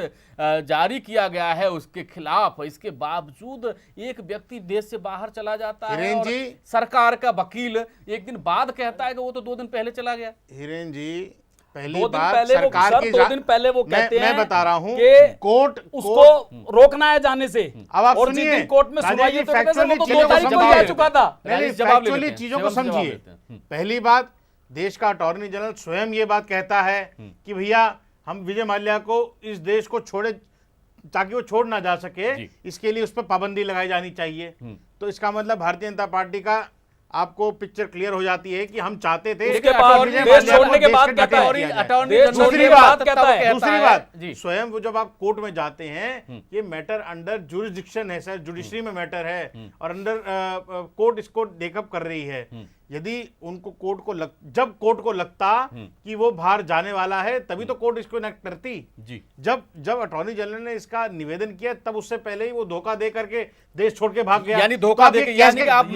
जारी किया गया है उसके खिलाफ, इसके बावजूद एक व्यक्ति देश से बाहर चला जाता है और सरकार का वकील एक दिन बाद कहता है कि वो तो 2 दिन पहले चला गया। हिरेन जी, पहली बात सरकार की 2 दिन पहले वो कहते हैं, मैं बता रहा हूं, कोर्ट उसको रोकना है जाने से। अब आप सुनिए, कोर्ट में सुनवाई तो फैक्चुअली चीजों को समझिए। पहली बात, देश का अटॉर्नी जनरल स्वयं ये बात कहता है कि भैया हम विजय माल्या को इस देश को छोड़े, ताकि वो छोड़ ना जा सके, इसके लिए उस पर पाबंदी लगाई जानी चाहिए। तो इसका मतलब भारतीय जनता पार्टी का आपको पिक्चर क्लियर हो जाती है कि हम चाहते थे। छोड़ने के बाद कहता है, दूसरी बात, स्वयं वो जब आप कोर्ट में जाते हैं, ये मैटर अंडर जुरिस्डिक्शन है सर, जुडिशरी में मैटर है और अंडर कोर्ट इसको टेकअप कर रही है। यदि उनको जब कोर्ट को लगता कि वो बाहर जाने वाला है, तभी तो कोर्ट इसको इनेक्ट करती। जब अटॉर्नी जनरल ने इसका निवेदन किया, तब उससे पहले ही वो धोखा दे करके देश छोड़ के भाग गया। यानी धोखा दे के, यानी कि आप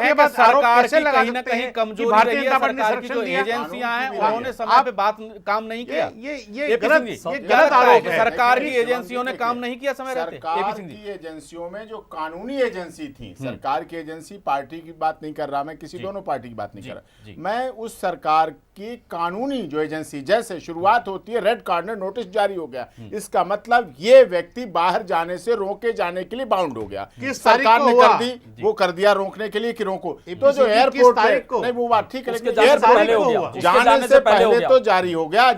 ये बात सरकार की कहीं ना कहीं कमजोरी रही है, सरकार की जो एजेंसियां हैं उन्होंने समय पे बात काम नहीं किया। ये गलत आरोप है। सरकार की एजेंसियों ने काम नहीं किया समय रहते। सरकार की एजेंसियों में जो कानूनी एजेंसी थी, सरकार की एजेंसी, पार्टी की बात नहीं कर रहा मैं, किसी दोनों पार्टी की बात नहीं कर रहा मैं, उस सरकार की कानूनी जो एजेंसी, जैसे शुरुआत होती है रेड कॉर्नर नोटिस जारी हो गया, इसका मतलब ये व्यक्ति बाहर जाने से रोके जाने के लिए बाउंड हो गया। सरकार ने कर दी, वो कर दिया रोकने के लिए कि रोको। तो जो एयरपोर्ट नहीं, वो बात ठीक है, लेकिन जाने से पहले तो जारी हो गया,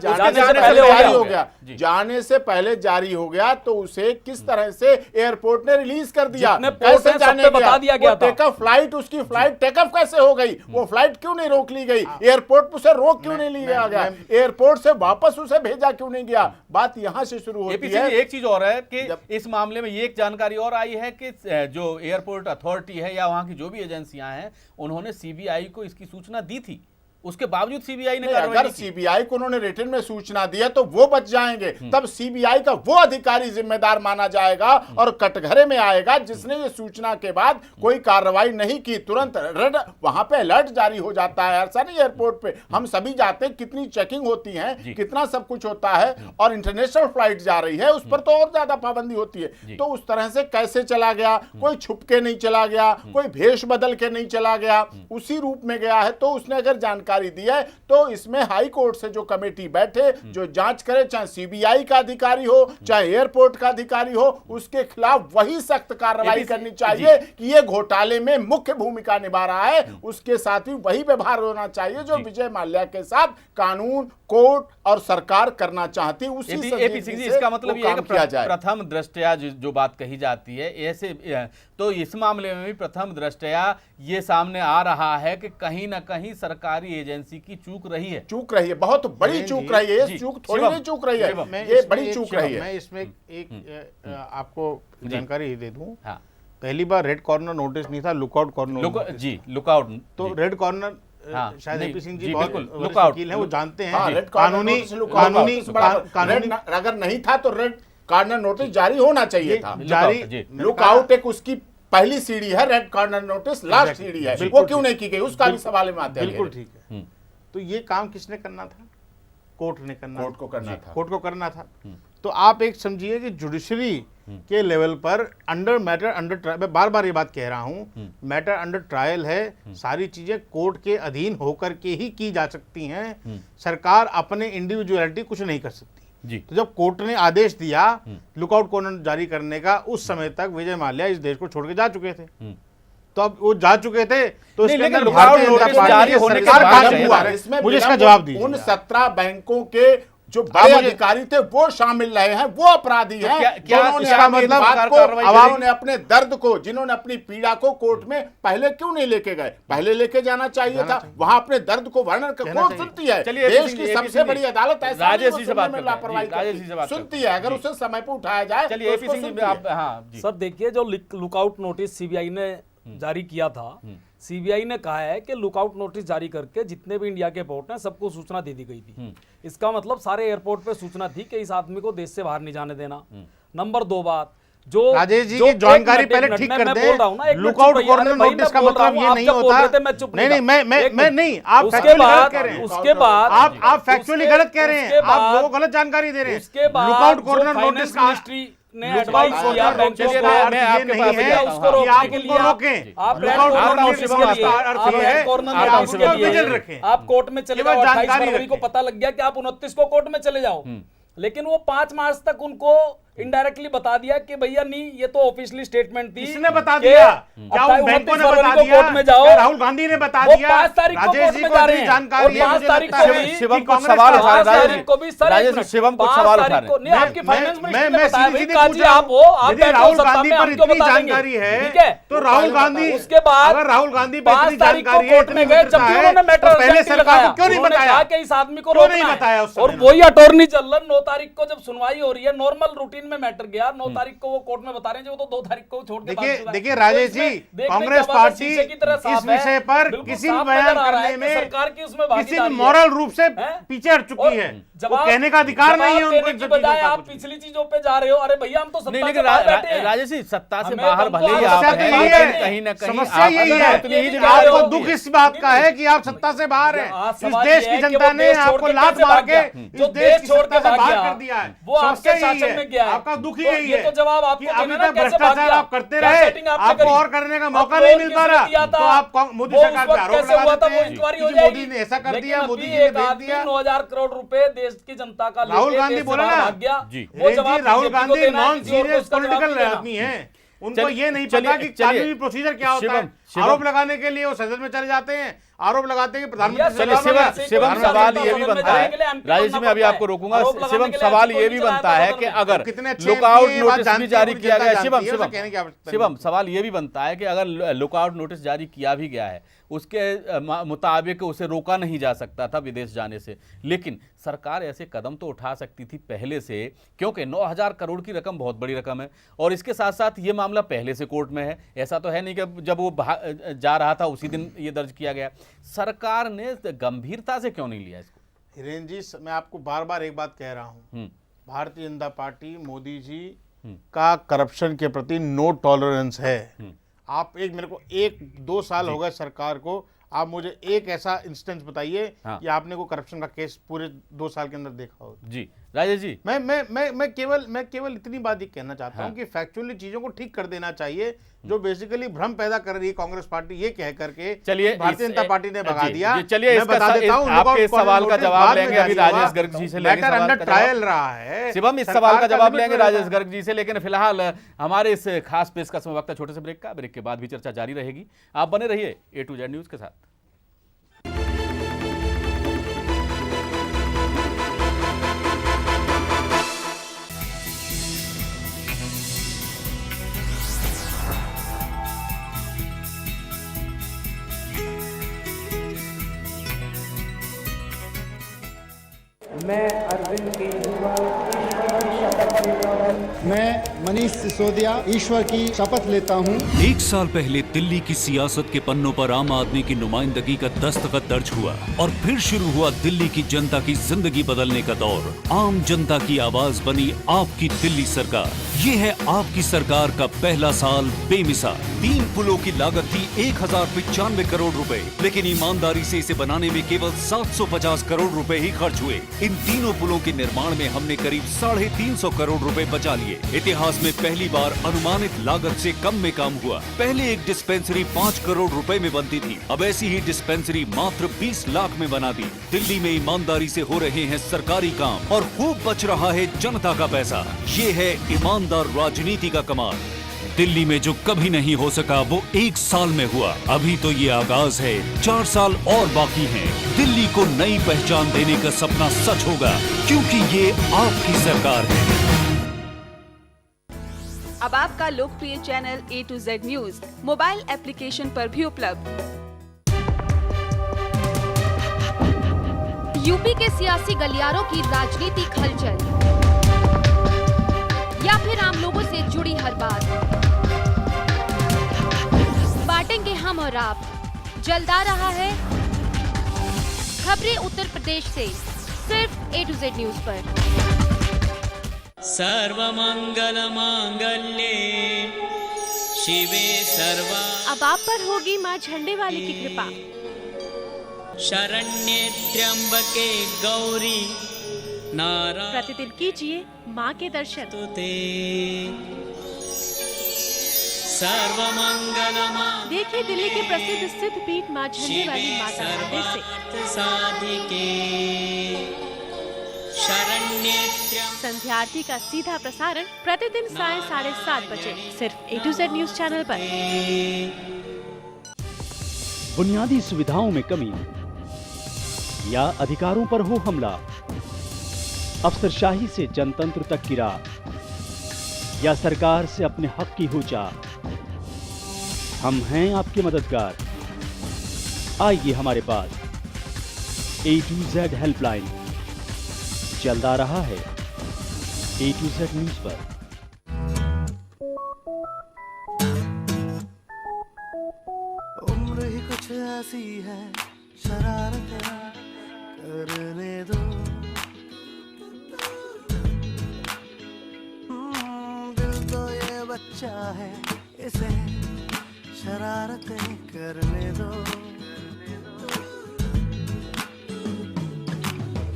जाने से पहले जारी हो गया, तो उसे किस तरह से एयरपोर्ट ने रिलीज कर दिया, कैसे जाने बता दिया गया था, टेकअप फ्लाइट, उसकी फ्लाइट टेकअप कैसे हो गई, वो फ्लाइट क्यों नहीं रोक ली गई, एयरपोर्ट पर उसे रोक क्यों नहीं लिया गया, एयरपोर्ट से वापस उसे भेजा क्यों नहीं गया। बात यहां से शुरू होती है। एक चीज और है कि इस मामले में ये एक जानकारी और आई है कि जो एयरपोर्ट अथॉरिटी है या वहां की जो भी एजेंसियां हैं, उन्होंने सीबीआई को इसकी सूचना दी थी, उसके बावजूद सीबीआई ने कार्रवाई अगर सीबीआई को उन्होंने रिटर्न में सूचना दी है तो वो बच जाएंगे, तब सीबीआई का वो अधिकारी जिम्मेदार माना जाएगा और कटघरे में आएगा जिसने ये सूचना के बाद कोई कार्रवाई नहीं की। तुरंत रेड वहां पे अलर्ट जारी हो जाता है। ऐसा नहीं एयरपोर्ट पे हम सभी जाते हैं, कितनी चेकिंग होती है, कितना सब कुछ होता है, और इंटरनेशनल फ्लाइट जा रही है उस पर तो और ज्यादा पाबंदी होती है। तो उस तरह से कैसे चला गया, कोई छुप के नहीं चला गया, कोई भेष बदल के नहीं चला गया, उसी रूप में गया है। तो उसने अगर जानकारी दी है तो इसमें हाई कोर्ट से जो कमेटी बैठे जो जांच करे, चाहे सीबीआई का अधिकारी हो चाहे एयरपोर्ट का अधिकारी हो, उसके खिलाफ वही सख्त कार्रवाई करनी चाहिए कि ये घोटाले में मुख्य भूमिका निभा रहा है। उसके साथ ही वही व्यवहार होना चाहिए जो विजय माल्या के साथ कानून, कोर्ट और सरकार करना चाहती है। उसी इसका मतलब ये है कि प्रथम दृष्टया जो बात कही जाती है ऐसे, तो इस मामले में भी प्रथम दृष्टया ये सामने आ रहा है कि कहीं ना कहीं सरकारी एजेंसी की चूक रही है, बहुत बड़ी चूक रही है। ये चूक थोड़ी नहीं चूक रही है, ये बड़ी चूक रही है। मैं इसमें एक आपको जानकारी दे दूं। पहली बार रेड कॉर्नर नोटिस नहीं था, लुकआउट कॉर्नर लुकआउट। तो रेड कॉर्नर शायद एपी सिंह जी बहुत वकील हैं, वो जानते हैं कानूनी अगर नहीं था तो रेड कॉर्नर नोटिस जारी होना चाहिए था। लुकआउट एक उसकी पहली सीढ़ी है, रेड कॉर्नर नोटिस लास्ट सीढ़ी है, वो क्यों नहीं की गई उसका भी सवाल में आता है। बिल्कुल ठीक है। तो ये काम किसने करना था? कोर्ट ने करना, कोर्ट को करना था, कोर्ट को करना था। तो आप एक समझिए कि जुडिशरी के लेवल पर अंडर मैटर अंडर ट्रायल, मैं बार बार ये बात कह रहा हूं, मैटर अंडर ट्रायल है, सारी चीजें कोर्ट के अधीन होकर के ही की जा सकती हैं। सरकार अपने इंडिविजुअलिटी कुछ नहीं कर सकती जी। तो जब कोर्ट ने आदेश दिया लुकआउट कॉर्नर जारी करने का, उस समय तक विजय माल्या इस देश को छोड़ के जा चुके थे। तो अब वो जा चुके थे तो इसके अंदर भारतीय जनता पार्टी सरकार कहां हुआ, मुझे इसका जवाब दीजिए। उन 17 बैंकों के जो बड़े अधिकारी थे वो शामिल रहे हैं, वो अपराधी हैं। जिन्होंने अपने दर्द को, जिन्होंने अपनी पीड़ा को कोर्ट में पहले क्यों नहीं लेके गए? पहले लेके जाना चाहिए था। वहां अपने दर्द को वर्णन कर कोर्ट सुनती है, देश की सबसे बड़ी अदालत ऐसा लापरवाही सुनती है, अगर उसे समय पर उठाया जाए। सर देखिए, जो लुकआउट नोटिस सीबीआई ने जारी किया था, सीबीआई ने कहा है कि लुकआउट नोटिस जारी करके जितने भी इंडिया के पोर्ट हैं सबको सूचना दे दी गई थी। इसका मतलब सारे एयरपोर्ट पे सूचना थी कि इस आदमी को देश से बाहर नहीं जाने देना। नंबर 2 बात, जो राजेश जी की जानकारी पहले ठीक कर दें। लुकआउट कॉर्नर नोटिस का मतलब ये नहीं होता। नहीं, मैं नहीं, आप गलत कह रहे हैं। उसके बाद आप फैक्चुअली गलत कह रहे हैं, आप लोगों को गलत जानकारी दे रहे हैं। उसके बाद लुकआउट कॉर्नर नोटिस का ने एडवाइस किया बैंकों को, मैं आपके पास गया उसको रोकने के लिए आप कोर्ट में चले जाओ। 28 फरवरी को पता लग गया कि आप 29 को कोर्ट में चले जाओ, लेकिन वो 5 मार्च तक उनको इनडायरेक्टली बता दिया कि भैया नहीं, ये तो ऑफिशियली स्टेटमेंट थी। किसने बता दिया? क्या उन बैंकों ने बता दिया? कोर्ट में जाओ, राहुल गांधी ने बता दिया। 5 तारीख को कोर्ट में जा रहे हैं। जानकारी 5 तारीख को भी शिवम को सवाल उठा रहा है। शिवम को सवाल उठा रहे हैं। आपकी फाइनेंस मिनिस्टर ने बताया भाई काजी आप हो, आप राहुल गांधी पर इतनी जानकारी है, ठीक है? तो राहुल गांधी, उसके बाद अगर राहुल गांधी 5 तारीख को कोर्ट में गए, जबकि उन्होंने मैटर पहले सरकार को क्यों नहीं बताया कि इस आदमी को रोकना नहीं बताया? और वही अटॉर्नी जनरल 9 तारीख को जब सुनवाई हो रही है, नॉर्मल रूटीन में मैटर गया, 9 तारीख को वो कोर्ट में बता रहे हैं, जो तो 2 तारीख को छोड़ के देखिए राजेश जी, कांग्रेस पार्टी इस विषय पर किसी भी बयान करने में सरकार की उसमें किसी भी मॉरल रूप से पीछे हट चुकी है। वो कहने का अधिकार नहीं है उनको। बजाय आप पिछली चीजों पे जा रहे हो। अरे भैया हम तो सत्ता से बाहर बैठे हैं। राजेश जी, सत्ता से बाहर भले ही आप हैं, कहीं ना कहीं समस्या यही है। आपको दुख इस बात का है कि आप सत्ता से बाहर हैं। इस देश की जनता ने आपको लात मार के इस देश की सत्ता से बाहर कर दिया है। वो आपके शासन में गया है। आपका दुख यही है। तो जवाब आपको अभी तक भ्रष्टाचार आप करते रहे, आपको और करने का मौका नहीं मिल पा रहा, तो आप मोदी सरकार पे आरोप लगा देते हैं। मोदी ने ऐसा कर दिया, मोदी ने भेज दिया। 9,000 करोड़ रुपए देश की जनता का राहुल गांधी बोला ना, Rahul Gandhi non serious political आदमी है, उनको ये नहीं पता कि कानूनी प्रोसीजर क्या होता है। आरोप लगाने के लिए वो सदन में चले जाते हैं, आरोप लगाते हैं कि प्रधानमंत्री। चलिए शिवम, सवाल ये भी बनता है, राजेश जी मैं अभी आपको रोकूंगा, शिवम सवाल ये भी बनता है कि अगर लुकआउट नोटिस भी जारी किया गया, शिवम सवाल ये भी बनता है कि अगर लुकआउट नोटिस जारी किया भी गया है, उसके मुताबिक उसे रोका नहीं जा सकता था विदेश जाने से, लेकिन सरकार ऐसे कदम तो उठा सकती थी पहले से, क्योंकि 9,000 करोड़ की रकम बहुत बड़ी रकम है और इसके साथ साथ ये मामला पहले से कोर्ट में है। ऐसा तो है नहीं कि जब वो जा रहा था उसी दिन ये दर्ज किया गया। सरकार ने गंभीरता से क्यों नहीं लिया इसको? हिरेन जी, मैं आपको बार बार एक बात कह रहा हूं, भारतीय जनता पार्टी, मोदी जी का करप्शन के प्रति नो टॉलरेंस है। आप मेरे को 1-2 साल हो गए सरकार को, आप मुझे एक ऐसा इंस्टेंस बताइए कि आपने को करप्शन का केस पूरे 2 साल के अंदर देखा हो। जी राजेश जी, मैं केवल इतनी बात ही कहना चाहता हूं कि फैक्चुअली चीजों को ठीक कर देना चाहिए, जो बेसिकली भ्रम पैदा कर रही है कांग्रेस पार्टी ये कह करके। चलिए भारतीय जनता पार्टी ने भगा दिया। चलिए आपके सवाल का जवाब लेंगे अभी राजेश गर्ग जी से, मैटर अंडर ट्रायल रहा है। शिवम, इस सवाल का जवाब लेंगे राजेश गर्ग जी से, लेकिन फिलहाल हमारे इस खास पेश का समय वक्त है छोटे से ब्रेक का। ब्रेक के बाद भी चर्चा जारी रहेगी, आप बने रहिए A to Z न्यूज के साथ। मैं अरविंद केजरीवाल मैं मनीष सिसोदिया ईश्वर की शपथ लेता हूँ। 1 साल पहले दिल्ली की सियासत के पन्नों पर आम आदमी की नुमाइंदगी का दस्तखत दर्ज हुआ और फिर शुरू हुआ दिल्ली की जनता की जिंदगी बदलने का दौर। आम जनता की आवाज बनी आपकी दिल्ली सरकार। ये है आपकी सरकार का पहला साल बेमिसाल। 3 पुलों की लागत थी 1095 करोड़ रुपए, लेकिन ईमानदारी से इसे बनाने में केवल 750 करोड़ रुपए ही खर्च हुए। इन तीनों पुलों के निर्माण में हमने करीब 350 करोड़ रुपए बचा लिए। इतिहास में पहली बार अनुमानित लागत से कम में काम हुआ। पहले एक डिस्पेंसरी 5 करोड़ रुपए में बनती थी, अब ऐसी ही डिस्पेंसरी मात्र 20 लाख में बना दी। दिल्ली में ईमानदारी से हो रहे हैं सरकारी काम और खूब बच रहा है जनता का पैसा। ये है ईमानदार राजनीति का कमाल। दिल्ली में जो कभी नहीं हो सका वो 1 साल में हुआ। अभी तो ये आगाज है, 4 साल और बाकी हैं। दिल्ली को नई पहचान देने का सपना सच होगा, क्योंकि ये आपकी सरकार है। अब आपका लोकप्रिय channel A to Z news mobile application पर भी उपलब्ध। यूपी के सियासी गलियारों की राजनीतिक हलचल या फिर आम लोगों से जुड़ी हर बात, बांटेंगे हम और आप। जल्द आ रहा है खबरें उत्तर प्रदेश से, सिर्फ A to Z न्यूज पर। सर्वमंगल मांगल्ये शिवे सर्वा। अब आप पर होगी माँ झंडे वाली की कृपा। शरण्ये त्र्यंबके गौरी नारायणी। प्रतिदिन कीजिए माँ के दर्शन। सर्वमंगल देखिए दिल्ली के प्रसिद्ध सिद्ध पीठ माँ झंडे वाली माता मंदिर से साधिके शरण्ये। संध्या आरती का सीधा प्रसारण प्रतिदिन सायं 7:30 बजे सिर्फ A to Z news channel पर। बुनियादी सुविधाओं में कमी या अधिकारों पर हो हमला, अफसरशाही से जनतंत्र तक की राह, या सरकार से अपने हक की हो चाह, हम हैं आपके मददगार। आइए हमारे पास। A to Z हेल्पलाइन जल्द आ रहा है A to Z न्यूज पर। उम्र ही कुछ ऐसी है, शरारतें करने दो। दिल तो ये बच्चा है, इसे शरारतें करने दो।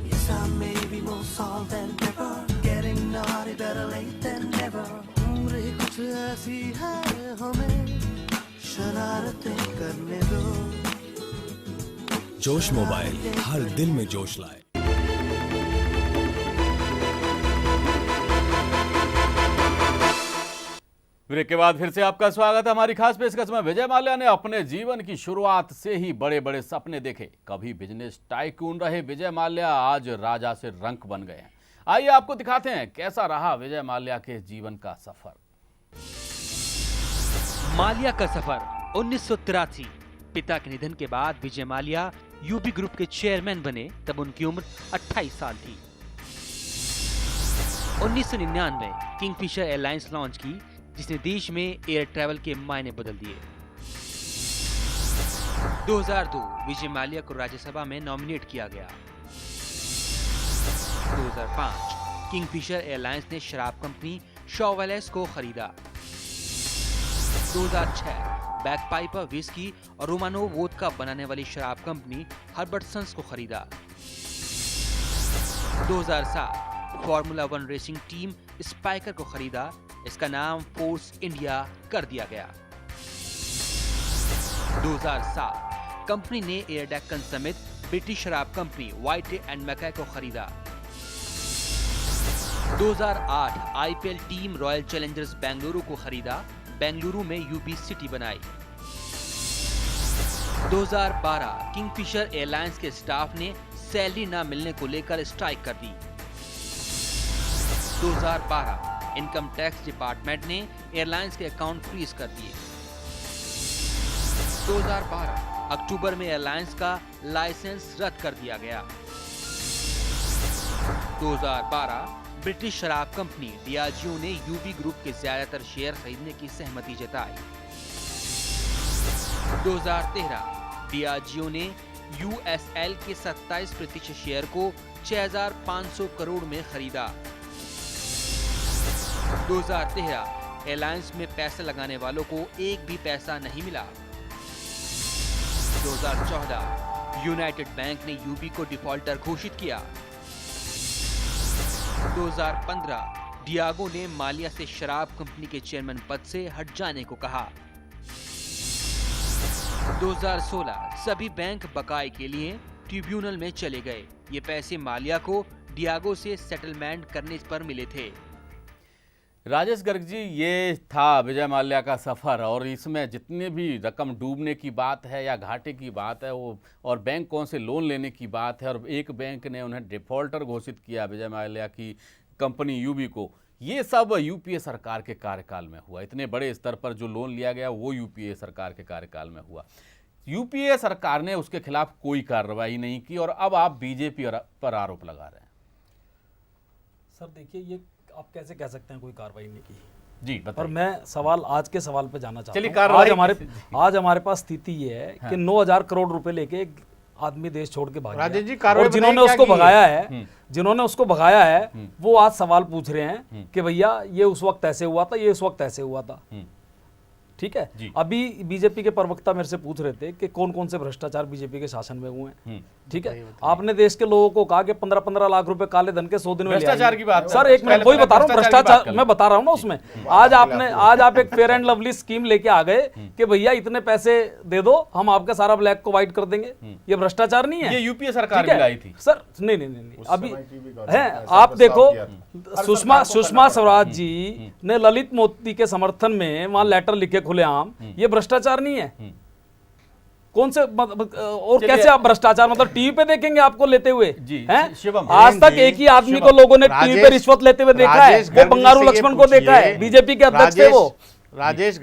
Yes, I may be more solved than ever, getting naughty better late than never. उम्र ही कुछ ऐसी है, हमें शरारतें करने दो। जोश मोबाइल हर दिल में जोश लाए। ब्रेक के बाद फिर से आपका स्वागत है हमारी खास पेशकश में। विजय माल्या ने अपने जीवन की शुरुआत से ही बड़े बड़े सपने देखे। कभी बिजनेस टाइकून रहे विजय माल्या, आज राजा से रंक बन गए हैं। आइए आपको दिखाते हैं कैसा रहा विजय माल्या के जीवन का सफर। माल्या का सफर 1983। पिता के निधन के बाद विजय माल्या यूपी ग्रुप के चेयरमैन बने, तब उनकी उम्र 28 साल थी। 1999 किंगफिशर एयरलाइंस लॉन्च की, जिसने देश में एयर ट्रैवल के मायने बदल दिए। 2002 विजय माल्या को राज्यसभा में नॉमिनेट किया गया। 2005 किंगफिशर एयरलाइंस ने शराब कंपनी शॉवेलेस को खरीदा। 2006 बैकपाइपर विस्की और रोमानो वोदका बनाने वाली शराब कंपनी हर्बर्टसन्स को खरीदा। 2007 फॉर्मूला 1 रेसिंग टीम स्पाइकर को खरीदा। इसका नाम फोर्स इंडिया कर दिया गया। 2007 कंपनी ने एयर डेक्कन समेत ब्रिटिश शराब कंपनी व्हाइट एंड मैकॉय को खरीदा। 2008 IPL team royal Challengers Bengaluru को खरीदा। बेंगलुरु में यूपी सिटी बनाई। 2012 किंगफिशर एयरलाइंस के स्टाफ ने सैलरी न मिलने को लेकर स्ट्राइक कर दी। 2012 इनकम टैक्स डिपार्टमेंट ने एयरलाइंस के अकाउंट फ्रीज कर दिए। 2012 अक्टूबर में एयरलाइंस का लाइसेंस रद्द कर दिया गया। 2012 ब्रिटिश शराब कंपनी डियाजियो ने यूबी ग्रुप के ज्यादातर शेयर खरीदने की सहमति जताई। 2013 डियाजियो ने यूएसएल के 27% शेयर को 6,500 करोड़ में खरीदा। 2013 एयरलाइंस में पैसा लगाने वालों को एक भी पैसा नहीं मिला। 2014 यूनाइटेड बैंक ने यूबी को डिफॉल्टर घोषित किया। 2015 डियागो ने माल्या से शराब कंपनी के चेयरमैन पद से हट जाने को कहा। 2016 सभी बैंक बकाये के लिए ट्रिब्यूनल में चले गए। ये पैसे माल्या को डियागो से सेटलमेंट करने पर मिले थे। राजेश गर्ग जी, ये था विजय माल्या का सफ़र, और इसमें जितने भी रकम डूबने की बात है या घाटे की बात है वो, और बैंकों से लोन लेने की बात है, और एक बैंक ने उन्हें डिफ़ॉल्टर घोषित किया विजय माल्या की कंपनी यूबी को, ये सब यूपीए सरकार के कार्यकाल में हुआ। इतने बड़े स्तर पर जो लोन लिया गया वो यूपीए सरकार के कार्यकाल में हुआ। यूपीए सरकार ने उसके खिलाफ कोई कार्रवाई नहीं की, और अब आप बीजेपी पर आरोप लगा रहे हैं। सर देखिए, ये आप कैसे कह सकते हैं कोई कार्रवाई नहीं की? जी बताइए। और मैं आज के सवाल पे जाना चाहता हूँ। आज हमारे पास स्थिति ये है कि 9,000 करोड़ रुपए लेके एक आदमी देश छोड़ के भाग गया, और जिन्होंने उसको भगाया है वो आज सवाल पूछ रहे हैं कि भैया ये उस वक्त ऐसे हुआ था, ये उस वक्त ऐसे हुआ था। ठीक है, अभी बीजेपी के प्रवक्ता मेरे से पूछ रहे थे कि कौन कौन से भ्रष्टाचार बीजेपी के शासन में हुए हैं। ठीक है, आपने देश के लोगों को कहा कि 15-15 लाख रुपए काले धन के 100 दिन में भ्रष्टाचार की बात। सर एक मिनट, वही बता रहा हूँ, भ्रष्टाचार मैं बता रहा हूँ ना उसमें। आज आप एक फेयर एंड लवली स्कीम लेके आ गए कि भैया इतने पैसे दे दो, हम आपका सारा ब्लैक को व्हाइट कर देंगे। ये भ्रष्टाचार नहीं है? ये यूपीए सरकार भी लाई थी सर। नहीं, अभी है, आप देखो सुषमा स्वराज जी ने ललित मोदी के समर्थन में वहां लेटर लिखे खुलेआम। ये भ्रष्टाचार नहीं है? कौन से और कैसे आप भ्रष्टाचार मतलब टीवी पे देखेंगे आपको लेते हुए हैं? आज तक एक ही आदमी को लोगों ने टीवी पे रिश्वत लेते हुए देखा है, वो बंगारू लक्ष्मण को देखा है, बीजेपी के अध्यक्ष थे वो। राजेश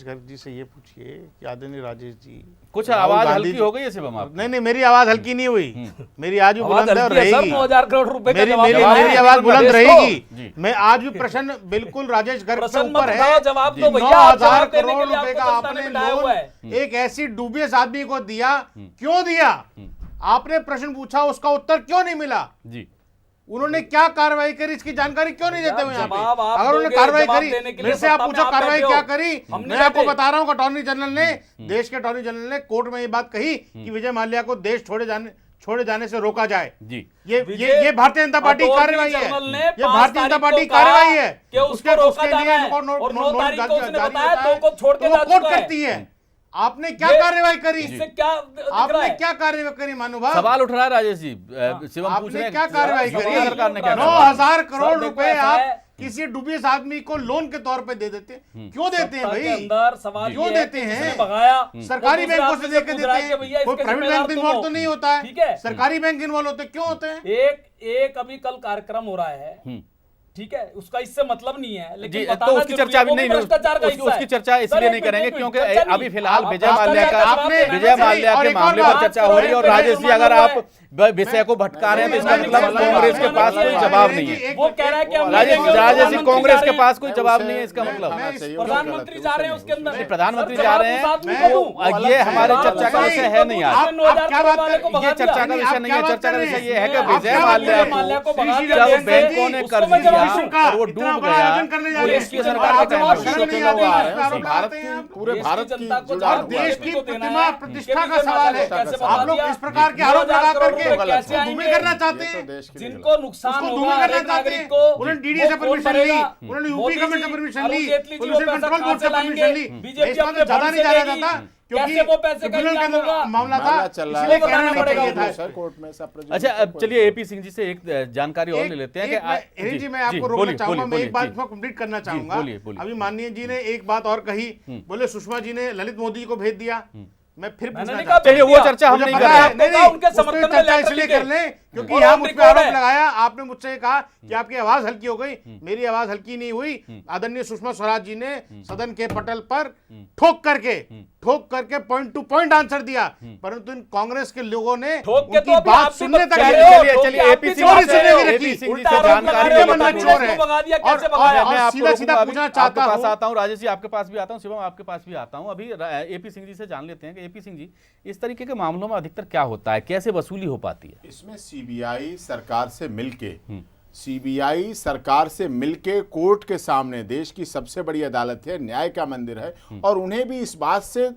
गर्ग जी से ये पूछिए कि आदरणीय राजेश जी, कुछ आवाज हल्की हो गई है शिवम आप? नहीं, मेरी आवाज हल्की नहीं हुई, मेरी आज भी बुलंद है और रहेगी। 9,000 करोड़ रुपए का मेरी आवाज बुलंद रहेगी। मैं आज भी प्रश्न बिल्कुल राजेश गर्ग के ऊपर है। 9,000 करोड़ रुपए का आपने लोन एक ऐसी डूबियस आदमी को दिया, क्यों दिया? आपने प्रश्न पूछा, उसका उत्तर क्यों नहीं मिला? जी, उन्होंने क्या कार्रवाई करी, इसकी जानकारी क्यों नहीं देते हुए यहाँ पे? अगर उन्होंने कार्रवाई करी, मेरे से आप पूछो कार्रवाई क्या करी। मैं आपको बता रहा हूँ, अटॉर्नी जनरल ने, देश के अटॉर्नी जनरल ने कोर्ट में ये बात कही कि विजय माल्या को देश छोड़े जाने से रोका जाए। जी, ये भारतीय जनता पार्टी की कार्रवाई है, ये भारतीय जनता पार्टी की कार्रवाई है। उसके लिए कोर्ट करती है। आपने क्या कार्रवाई करी? आपने क्या कार्रवाई करी महानुभाव? सवाल उठ रहा है राजेश जी, शिवम पूछ रहे हैं क्या कार्रवाई करी? सरकार ने क्या 9,000 करोड़ रुपए आप किसी डुबियस आदमी को लोन के तौर पे दे देते हैं। क्यों देते हैं भाई? अंदर सवाल क्यों देते हैं? भगाया सरकारी बैंकों से देके देते हैं, कोई प्राइवेट बैंक इन्वॉल्व तो नहीं होता है। ठीक है, सरकारी बैंक इन्वॉल्व होते क्यों होते हैं? एक अभी कल कार्यक्रम हो रहा है, ठीक है, उसका इससे मतलब नहीं है, लेकिन तो उसकी चर्चा भी नहीं, उसकी चर्चा इसलिए नहीं करेंगे क्योंकि अभी फिलहाल विजय माल्या के मामले पर चर्चा हो रही है। और राजेश जी, अगर आप विषय को भटका रहे हैं तो इसका मतलब कांग्रेस के पास कोई जवाब नहीं है। वो कह रहा है कि राजेश जी, कांग्रेस के पास कोई जवाब नहीं है, इसका मतलब प्रधानमंत्री जा रहे हैं उसके अंदर, प्रधानमंत्री जा रहे हैं, ये हमारे चर्चा का विषय है नहीं। ये चर्चा का विषय नहीं है। चर्चा का विषय ये है कि विजय माल्या को जब बैंकों ने कर्ज दिया और वो डूब गया, वो इसकी सरकार के भारत की पूरे भारत की देश की प्रतिमा प्रतिष्ठा का सवाल है। आप लोग इस प्रकार के आरोप लगा करके भूमि करना चाहते हैं, जिनको नुकसान होगा करना चाहते हैं। उन्होंने डीडी से परमिशन ली, उन्होंने यूपी गवर्नमेंट से परमिशन ली, पोल्यूशन कंट्रोल बोर्ड से परमिशन ली। बीजेपी अपने ज्यादा नहीं जा रहा था क्योंकि वो पैसे का मामला था, इसलिए कहना पड़ेगा था कोर्ट में सब। अच्छा, अब चलिए एपी सिंह जी से एक जानकारी और ले लेते हैं कि जी मैं आपको रोकना चाहूंगा, मैं एक बात कंप्लीट करना चाहूंगा। अभी माननीय जी ने एक बात और कही, बोले सुषमा जी ने ललित मोदी जी को भेज दिया। मैं फिर चलिए वो चर्चा हम नहीं कर रहे, उनके समर्थन में चर्चा इसलिए कर लें क्योंकि यहाँ मुझ पे आरोप लगाया आपने, मुझसे कहा कि आपकी आवाज हल्की हो गई। मेरी आवाज हल्की नहीं हुई। आदरणीय सुषमा स्वराज जी ने सदन के पटल पर ठोक करके पॉइंट टू पॉइंट आंसर दिया, परंतु इन कांग्रेस के लोगों ने उनकी बात सुनने तक चलिए एपी सिंह से जानकारी और सीधा पूछना चाहता हूं। आता हूं राजेश जी, आपके पास भी आता हूं, शिवम आपके पास भी आता हूं। अभी एपी सिंह जी से जान लेते हैं कि एपी सिंह जी, इस तरीके के मामलों में अधिकतर क्या होता है, कैसे वसूली हो पाती है? इसमें सीबीआई सरकार से मिलके कोर्ट के सामने, देश की सबसे बड़ी अदालत है, न्याय का मंदिर है, और उन्हें भी इस बात से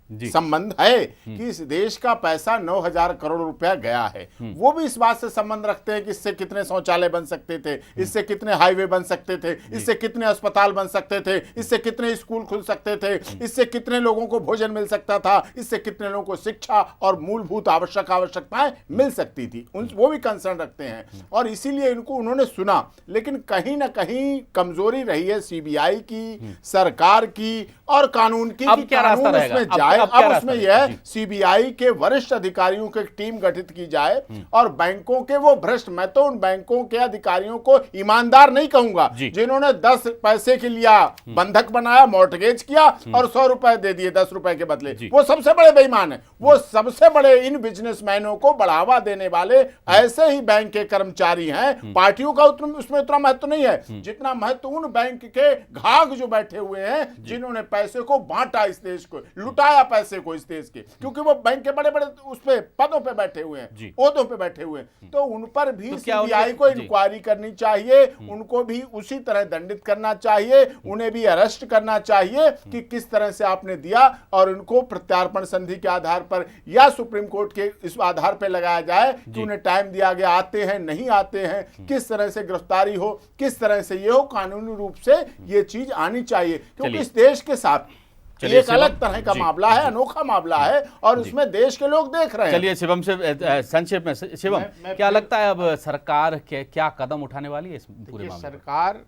संबंध है कि इस देश का पैसा 9,000 करोड़ रुपया गया है। वो भी इस बात से संबंध रखते हैं कि इससे कितने शौचालय बन सकते थे, इससे कितने हाईवे बन सकते थे, इससे कितने अस्पताल बन सकते थे, इससे कितने स्कूल खुल सकते थे, इससे कितने लोगों को भोजन मिल सकता था, इससे कितने लोगों को शिक्षा और मूलभूत आवश्यकताएं मिल सकती थी। वो भी कंसर्न रखते हैं और इसीलिए इनको उन्होंने सुना। लेकिन कहीं ना कहीं कमजोरी रही है सीबीआई की, सरकार की और कानून की, कानून उसमें जाए। अब उसमें यह सीबीआई के वरिष्ठ अधिकारियों की टीम गठित की जाए और बैंकों के वो भ्रष्ट, मैं तो उन बैंकों के अधिकारियों को ईमानदार नहीं कहूंगा जिन्होंने 10 पैसे के लिया बंधक बनाया, मॉर्टगेज किया और 100 रुपए दे दिए 10 रुपए के बदले, वो सबसे बड़े बेईमान है। वो सबसे बड़े इन बिजनेसमैनों को बढ़ावा देने वाले ऐसे ही बैंक के कर्मचारी हैं। पार्टियों का उसमें उतना महत्व नहीं है जितना महत्व उन बैंक के घाघ जो बैठे हुए हैं, जिन्होंने पैसे को बांटा, इस देश को लुटाया पैसे को इस देश के, क्योंकि वो बैंक के बड़े बड़े उस पे पदों पे बैठे हुए हैं, ओहदों पे बैठे हुए हैं। तो उन पर भी सीबीआई को इंक्वायरी करनी चाहिए, उनको भी उसी तरह दंडित करना चाहिए, उन्हें भी अरेस्ट करना चाहिए कि किस तरह से आपने दिया, और उनको प्रत्यार्पण संधि के आधार पर या सुप्रीम कोर्ट के इस आधार पर लगाया जाए कि उन्हें टाइम दिया गया, आते हैं नहीं आते हैं, किस तरह से गिरफ्तारी हो, किस तरह से ये हो, कानूनी रूप से ये चीज आनी चाहिए। क्योंकि इस देश के साथ एक अलग तरह का मामला है, अनोखा मामला है और उसमें देश के लोग देख रहे हैं। चलिए शिवम से संक्षेप में, शिवम क्या लगता है अब सरकार क्या कदम उठाने वाली है इस पूरे मामले? सरकार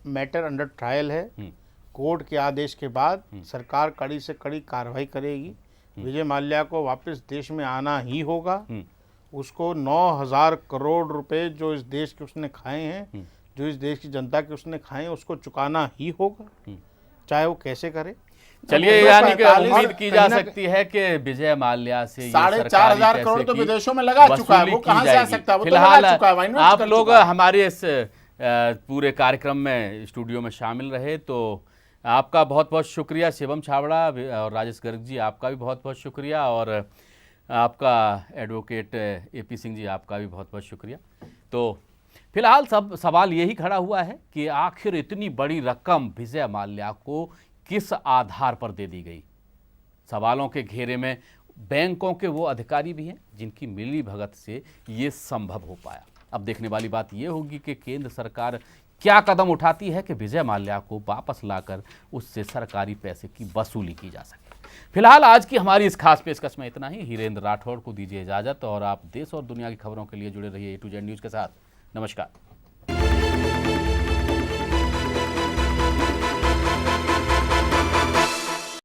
मैटर अंडर ट्रायल है, कोर्ट के आदेश के बाद सरकार कड़ी से कड़ी कार्रवाई करेगी। विजय माल्या को वापस देश में आना ही होगा। उसको 9,000 करोड़ रुपए जो इस देश के उसने खाए हैं, जो इस देश की जनता के उसने खाए हैं, उसको चुकाना ही होगा, चाहे वो कैसे करे। चलिए, यानी कि उम्मीद की जा सकती है कि विजय माल्या से 4,500 करोड़ तो विदेशों में लगा चुका है, वो कहां से आ सकता है? वो फिलहाल आप लोग हमारे इस पूरे कार्यक्रम में स्टूडियो में शामिल रहे, तो आपका बहुत बहुत शुक्रिया। शिवम छाबड़ा और राजेश गर्ग जी, आपका भी बहुत बहुत शुक्रिया, और आपका एडवोकेट एपी सिंह जी, आपका भी बहुत बहुत शुक्रिया। तो फिलहाल सब सवाल यही खड़ा हुआ है कि आखिर इतनी बड़ी रकम विजय माल्या को किस आधार पर दे दी गई। सवालों के घेरे में बैंकों के वो अधिकारी भी हैं जिनकी मिली भगत से ये संभव हो पाया। अब देखने वाली बात ये होगी कि केंद्र सरकार क्या कदम उठाती है कि विजय माल्या को वापस लाकर उससे सरकारी पैसे की वसूली की जा सके। फिलहाल आज की हमारी इस खास पेशकश में इतना ही। हीरेंद्र राठौड़ को दीजिए इजाजत और आप देश और दुनिया की खबरों के लिए जुड़े रहिए A to Z न्यूज़ के साथ। नमस्कार।